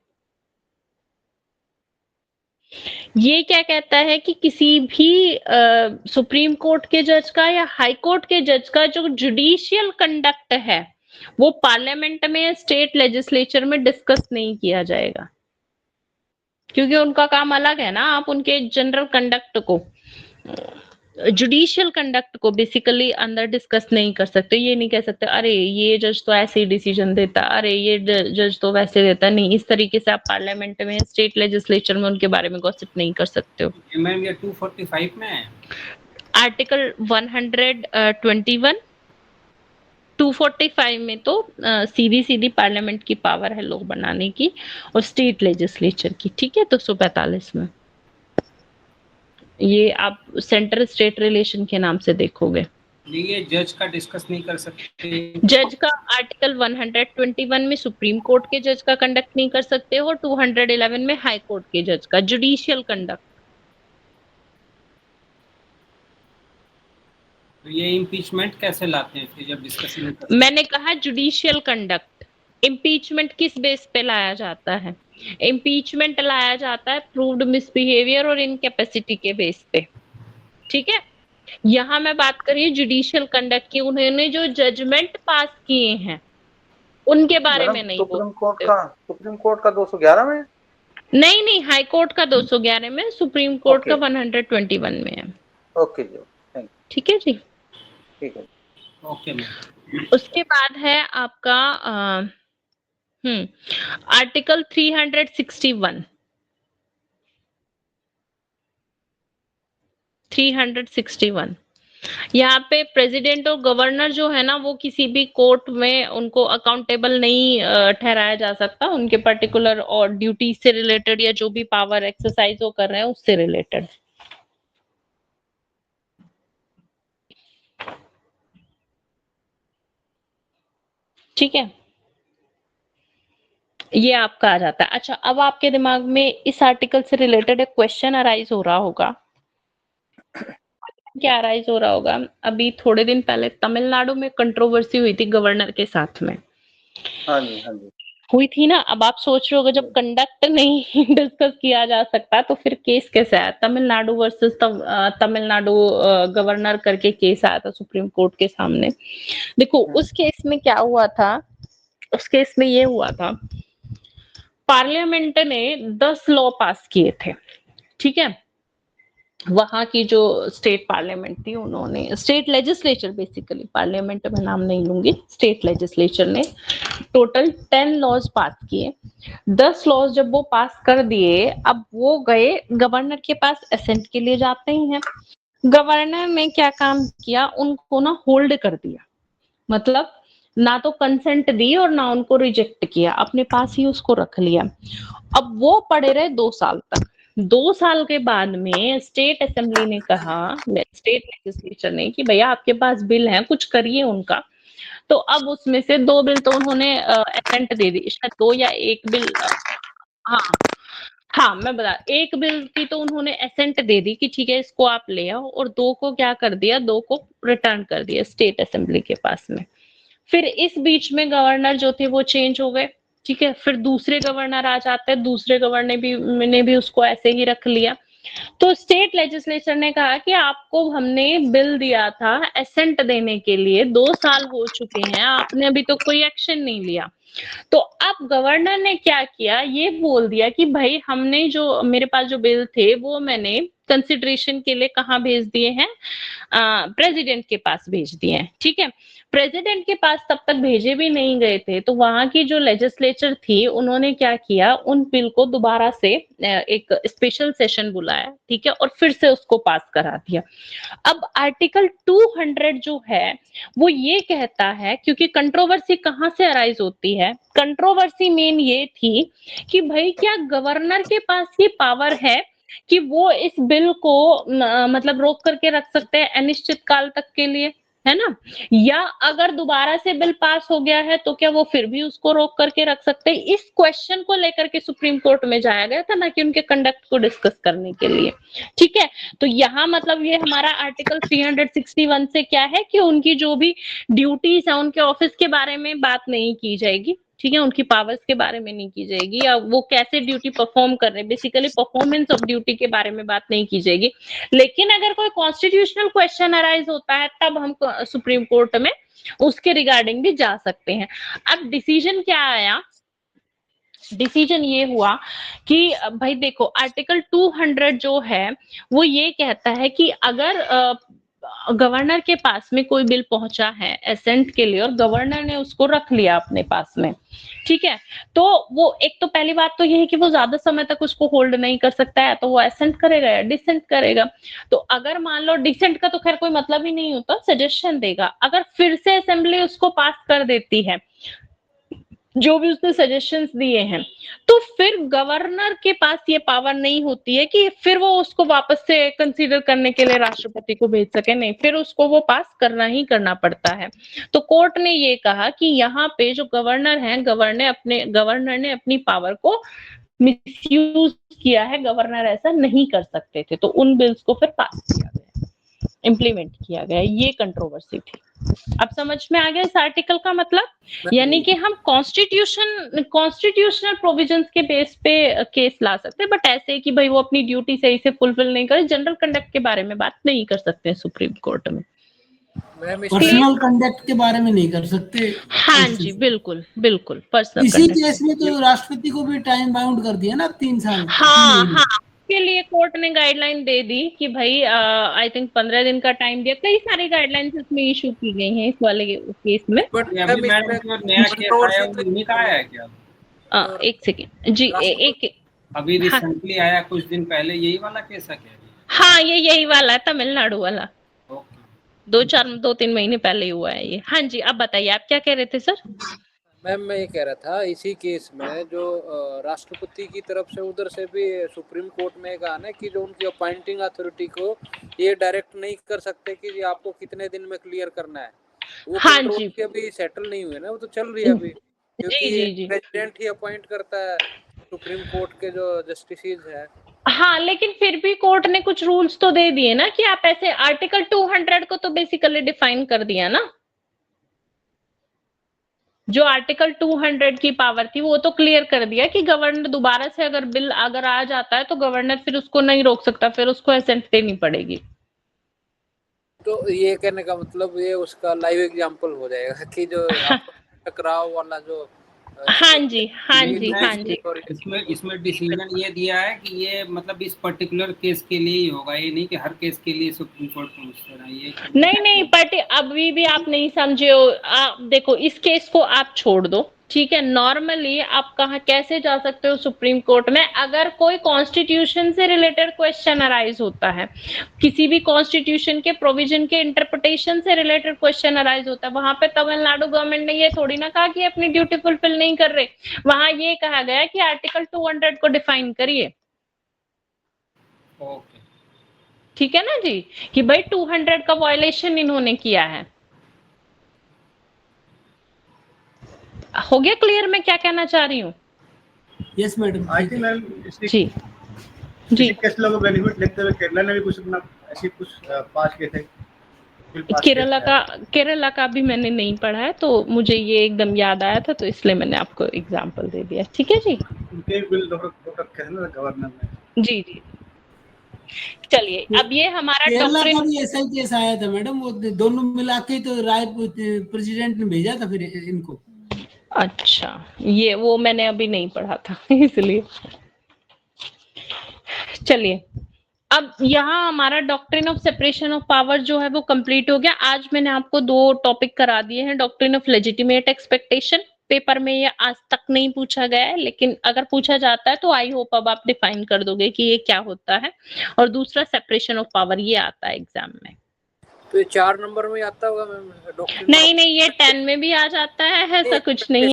ये क्या कहता है कि किसी भी सुप्रीम कोर्ट के जज का या हाई कोर्ट के जज का जो जुडिशियल कंडक्ट है वो पार्लियामेंट में, स्टेट लेजिस्लेचर में डिस्कस नहीं किया जाएगा, क्योंकि उनका काम अलग है ना। आप उनके जनरल कंडक्ट को, जुडिशियल कंडक्ट को बेसिकली अंदर डिस्कस नहीं कर सकते। ये नहीं कह सकते अरे ये जज तो ऐसे ही डिसीजन देता, अरे ये जज तो वैसे देता। नहीं, इस तरीके से आप पार्लियामेंट में, स्टेट लेजिस्लेचर में उनके बारे में गॉसिप नहीं कर सकते हो। मैम ये 245 में है। आर्टिकल 121 245 में तो सीधी सीधी पार्लियामेंट की पावर है लॉ बनाने की और स्टेट लेजिस्लेचर की। ठीक है। 245 में ये आप सेंट्रल स्टेट रिलेशन के नाम से देखोगे। ये जज का डिस्कस नहीं कर सकते। जज का आर्टिकल 121 में सुप्रीम कोर्ट के जज का कंडक्ट नहीं कर सकते हो, 211 में हाई कोर्ट के जज का जुडिशियल कंडक्ट। तो ये इम्पीचमेंट कैसे लाते हैं फिर जब डिस्कस नहीं कर सकते? मैंने कहा जुडिशियल कंडक्ट। इम्पीचमेंट किस बेस पे लाया जाता है? इम्पीचमेंट लाया जाता है प्रूव्ड मिसबिहेवियर और इनकैपेसिटी के बेस पे। ठीक है। यहाँ मैं बात करिए जुडिशियल कंडक्ट की, उन्होंने जो जजमेंट पास किए हैं उनके बारे में नहीं। सुप्रीम कोर्ट का 211 में? नहीं नहीं, हाई कोर्ट का 211 में, सुप्रीम कोर्ट का 121 में है। ओके जी, थैंक। ठीक है जी। ठीक है। Okay ma'am. उसके बाद है आपका आर्टिकल 361 यहाँ पे प्रेसिडेंट और गवर्नर जो है ना, वो किसी भी कोर्ट में उनको अकाउंटेबल नहीं ठहराया जा सकता, उनके पर्टिकुलर और ड्यूटी से रिलेटेड या जो भी पावर एक्सरसाइज वो कर रहे हैं उससे रिलेटेड। ठीक है। ये आपका आ जाता है। अच्छा, अब आपके दिमाग में इस आर्टिकल से रिलेटेड एक क्वेश्चन अराइज हो रहा होगा। क्या अराइज हो रहा होगा? अभी थोड़े दिन पहले तमिलनाडु में कंट्रोवर्सी हुई थी गवर्नर के साथ में। हाँ जी, हाँ जी। हुई थी ना। अब आप सोच रहे होगे जब कंडक्ट नहीं डिस्कस किया जा सकता तो फिर केस कैसे आया? तमिलनाडु वर्सेस तमिलनाडु गवर्नर करके केस आया था सुप्रीम कोर्ट के सामने। देखो उस केस में क्या हुआ था, उस केस में ये हुआ था, पार्लियामेंट ने 10 लॉ पास किए थे। ठीक है। वहां की जो स्टेट पार्लियामेंट थी, उन्होंने, स्टेट लेजिस्लेचर, बेसिकली पार्लियामेंट में नाम नहीं लूंगी, स्टेट लेजिस्लेचर ने टोटल 10 लॉज पास किए। 10 लॉज जब वो पास कर दिए, अब वो गए गवर्नर के पास, असेंट के लिए जाते ही हैं। गवर्नर ने क्या काम किया, उनको ना होल्ड कर दिया, मतलब ना तो कंसेंट दी और ना उनको रिजेक्ट किया, अपने पास ही उसको रख लिया। अब वो पड़े रहे 2 साल तक। 2 साल के बाद में स्टेट असेंबली ने कहा, स्टेट लेजिस्लेचर ने, कि भैया आपके पास बिल है, कुछ करिए उनका। तो अब उसमें से 2 बिल तो उन्होंने असेंट दे दी, शायद 2 या 1 बिल। हाँ, हाँ मैं बता, एक बिल की तो उन्होंने एसेंट दे दी कि ठीक है इसको आप ले आओ, और 2 को क्या कर दिया, 2 को रिटर्न कर दिया स्टेट असेंबली के पास में। फिर इस बीच में गवर्नर जो थे वो चेंज हो गए, ठीक है, फिर दूसरे गवर्नर आ जाते हैं, दूसरे गवर्नर ने भी उसको ऐसे ही रख लिया। तो स्टेट लेजिस्लेचर ने कहा कि आपको हमने बिल दिया था एसेंट देने के लिए, 2 साल हो चुके हैं, आपने अभी तो कोई एक्शन नहीं लिया। तो अब गवर्नर ने क्या किया, ये बोल दिया कि भाई हमने जो मेरे पास जो बिल थे वो मैंने कंसिडरेशन के लिए कहाँ भेज दिए हैं, प्रेसिडेंट के पास भेज दिए हैं, ठीक है। प्रेसिडेंट के पास तब तक भेजे भी नहीं गए थे, तो वहां की जो लेजिस्लेचर थी उन्होंने क्या किया, उन बिल को दोबारा से एक स्पेशल सेशन बुलाया, ठीक है, और फिर से उसको पास करा दिया। अब आर्टिकल 200 जो है वो ये कहता है, क्योंकि कंट्रोवर्सी कहाँ से अराइज होती है, कंट्रोवर्सी मेन ये थी कि भाई क्या गवर्नर के पास ये पावर है कि वो इस बिल को मतलब रोक करके रख सकते हैं अनिश्चित काल तक के लिए, है ना, या अगर दोबारा से बिल पास हो गया है तो क्या वो फिर भी उसको रोक करके रख सकते हैं। इस क्वेश्चन को लेकर के सुप्रीम कोर्ट में जाया गया था, ना कि उनके कंडक्ट को डिस्कस करने के लिए, ठीक है। तो यहाँ मतलब ये हमारा आर्टिकल 361 से क्या है कि उनकी जो भी ड्यूटीज है उनके ऑफिस के बारे में बात नहीं की जाएगी, ठीक है, उनकी पावर्स के बारे में नहीं की जाएगी, या वो कैसे ड्यूटी परफॉर्म कर रहे हैं, बेसिकली परफॉर्मेंस ऑफ ड्यूटी के बारे में बात नहीं की जाएगी। लेकिन अगर कोई कॉन्स्टिट्यूशनल क्वेश्चन अराइज होता है तब हम सुप्रीम कोर्ट में उसके रिगार्डिंग भी जा सकते हैं। अब डिसीजन क्या आया, डिसीजन ये हुआ कि भाई देखो आर्टिकल 200 जो है वो ये कहता है कि अगर गवर्नर के पास में कोई बिल पहुंचा है एसेंट के लिए और गवर्नर ने उसको रख लिया अपने पास में, ठीक है, तो वो एक तो पहली बात तो ये है कि वो ज्यादा समय तक उसको होल्ड नहीं कर सकता है, तो वो एसेंट करेगा या डिसेंट करेगा। तो अगर मान लो डिसेंट का तो खैर कोई मतलब ही नहीं होता, सजेशन देगा, अगर फिर से असेंबली उसको पास कर देती है जो भी उसने सजेशंस दिए हैं, तो फिर गवर्नर के पास ये पावर नहीं होती है कि फिर वो उसको वापस से कंसीडर करने के लिए राष्ट्रपति को भेज सके, नहीं, फिर उसको वो पास करना ही करना पड़ता है। तो कोर्ट ने ये कहा कि यहाँ पे जो गवर्नर है, गवर्नर ने अपनी पावर को मिसयूज किया है, गवर्नर ऐसा नहीं कर सकते थे, तो उन बिल्स को फिर पास किया गया, इम्प्लीमेंट किया गया, ये कंट्रोवर्सी थी। अब समझ में आ गया इस आर्टिकल का मतलब, यानी कि हम कॉन्स्टिट्यूशनल प्रोविजंस के बेस पे केस ला सकते हैं, बट ऐसे कि भाई वो अपनी ड्यूटी सही से फुलफिल नहीं करे, जनरल कंडक्ट के बारे में बात नहीं कर सकते सुप्रीम कोर्ट में, पर्सनल कंडक्ट के बारे में नहीं कर सकते। हाँ जी, बिल्कुल बिल्कुल, पर्सनल इसी केस में तो राष्ट्रपति को भी टाइम बाउंड कर दिया ना 3 साल। हाँ हाँ, के लिए कोर्ट ने गाइडलाइन दे दी कि भाई आई थिंक 15 दिन का टाइम दिया, कई सारी गाइडलाइंस इसमें इशू की गई हैं इस वाले केस में। बट अभी मैडम जो नया केस आया वो उन्हीं का आया है क्या? एक सेकेंड जी, एक अभी रिसेंटली आया कुछ दिन पहले, यही वाला केस है क्या? हाँ ये यही वाला है, तमिलनाडु वाला, ओके। 2-3 महीने पहले ही हुआ है ये। हाँ जी, अब बताइए आप क्या कह रहे थे सर? मैम मैं ये कह रहा था इसी केस में जो राष्ट्रपति की तरफ से उधर से भी सुप्रीम कोर्ट में कहा ना कि जो उनकी अपॉइंटिंग अथॉरिटी को ये डायरेक्ट नहीं कर सकते कि ये आपको कितने दिन में क्लियर करना है, वो हाँ जी, अभी सेटल नहीं हुए ना, वो तो चल रही है अभी, क्योंकि प्रेसिडेंट ही अपॉइंट करता है सुप्रीम कोर्ट के जो जस्टिसेस है। हाँ, लेकिन फिर भी कोर्ट ने कुछ रूल्स तो दे दिए ना कि आप ऐसे, आर्टिकल 200 को तो बेसिकली डिफाइन कर दिया ना, जो आर्टिकल 200 की पावर थी वो तो क्लियर कर दिया कि गवर्नर दोबारा से अगर बिल अगर आ जाता है तो गवर्नर फिर उसको नहीं रोक सकता, फिर उसको एसेंट देनी पड़ेगी। तो ये कहने का मतलब ये उसका लाइव एग्जांपल हो जाएगा कि जो टकराव वाला जो हाँ जी हाँ जी हाँ जी, इसमें डिसीजन ये दिया है कि ये मतलब इस पर्टिकुलर केस के लिए ही होगा, ये नहीं कि हर केस के लिए सुप्रीम कोर्ट पहुंचता है ये। नहीं बट अभी भी आप नहीं समझे हो, आप देखो इस केस को आप छोड़ दो, ठीक है, नॉर्मली आप कहाँ कैसे जा सकते हो सुप्रीम कोर्ट में, अगर कोई कॉन्स्टिट्यूशन से रिलेटेड क्वेश्चन अराइज होता है, किसी भी कॉन्स्टिट्यूशन के प्रोविजन के इंटरप्रिटेशन से रिलेटेड क्वेश्चन अराइज होता है, वहां पे तमिलनाडु गवर्नमेंट ने ये थोड़ी ना कहा कि अपनी ड्यूटी फुलफिल नहीं कर रहे, वहां ये कहा गया कि आर्टिकल 200 को डिफाइन करिए। ओके, ठीक है ना जी, कि भाई 200 का वायलेशन इन्होंने किया है। हो गया क्लियर मैं क्या कहना चाह रही हूँ? Yes madam, I think ma'am जी जी कैसे लोगों को बेनिफिट लेते हुए केरला ने भी कुछ अपना ऐसी कुछ पास किए थे। केरला का भी मैंने नहीं पढ़ा है, तो मुझे ये एकदम याद आया था, तो इसलिए मैंने आपको एग्जांपल दे दिया। ठीक है जी। उनके बिल डॉक्टर गवर्नर ने। जी जी। चलिए, अब ये हमारा केरला का डॉक्ट्रिन। भी ऐसा ही केस आया था मैडम, वो दोनों मिला के तो राय प्रेसिडेंट ने भेजा था फिर इनको। अच्छा, ये वो मैंने अभी नहीं पढ़ा था इसलिए। चलिए, अब यहाँ हमारा doctrine of separation of power जो है वो कंप्लीट हो गया। आज मैंने आपको 2 टॉपिक करा दिए हैं। Doctrine of legitimate expectation, paper में ये आज तक नहीं पूछा गया है, लेकिन अगर पूछा जाता है तो आई होप अब आप डिफाइन कर दोगे कि ये क्या होता है। और दूसरा सेपरेशन ऑफ पावर, ये आता है एग्जाम में। तो ये 4 नंबर में आता होगा मैम डॉक्ट्रिन? नहीं, ये 10 में भी आ जाता है, ऐसा कुछ नहीं।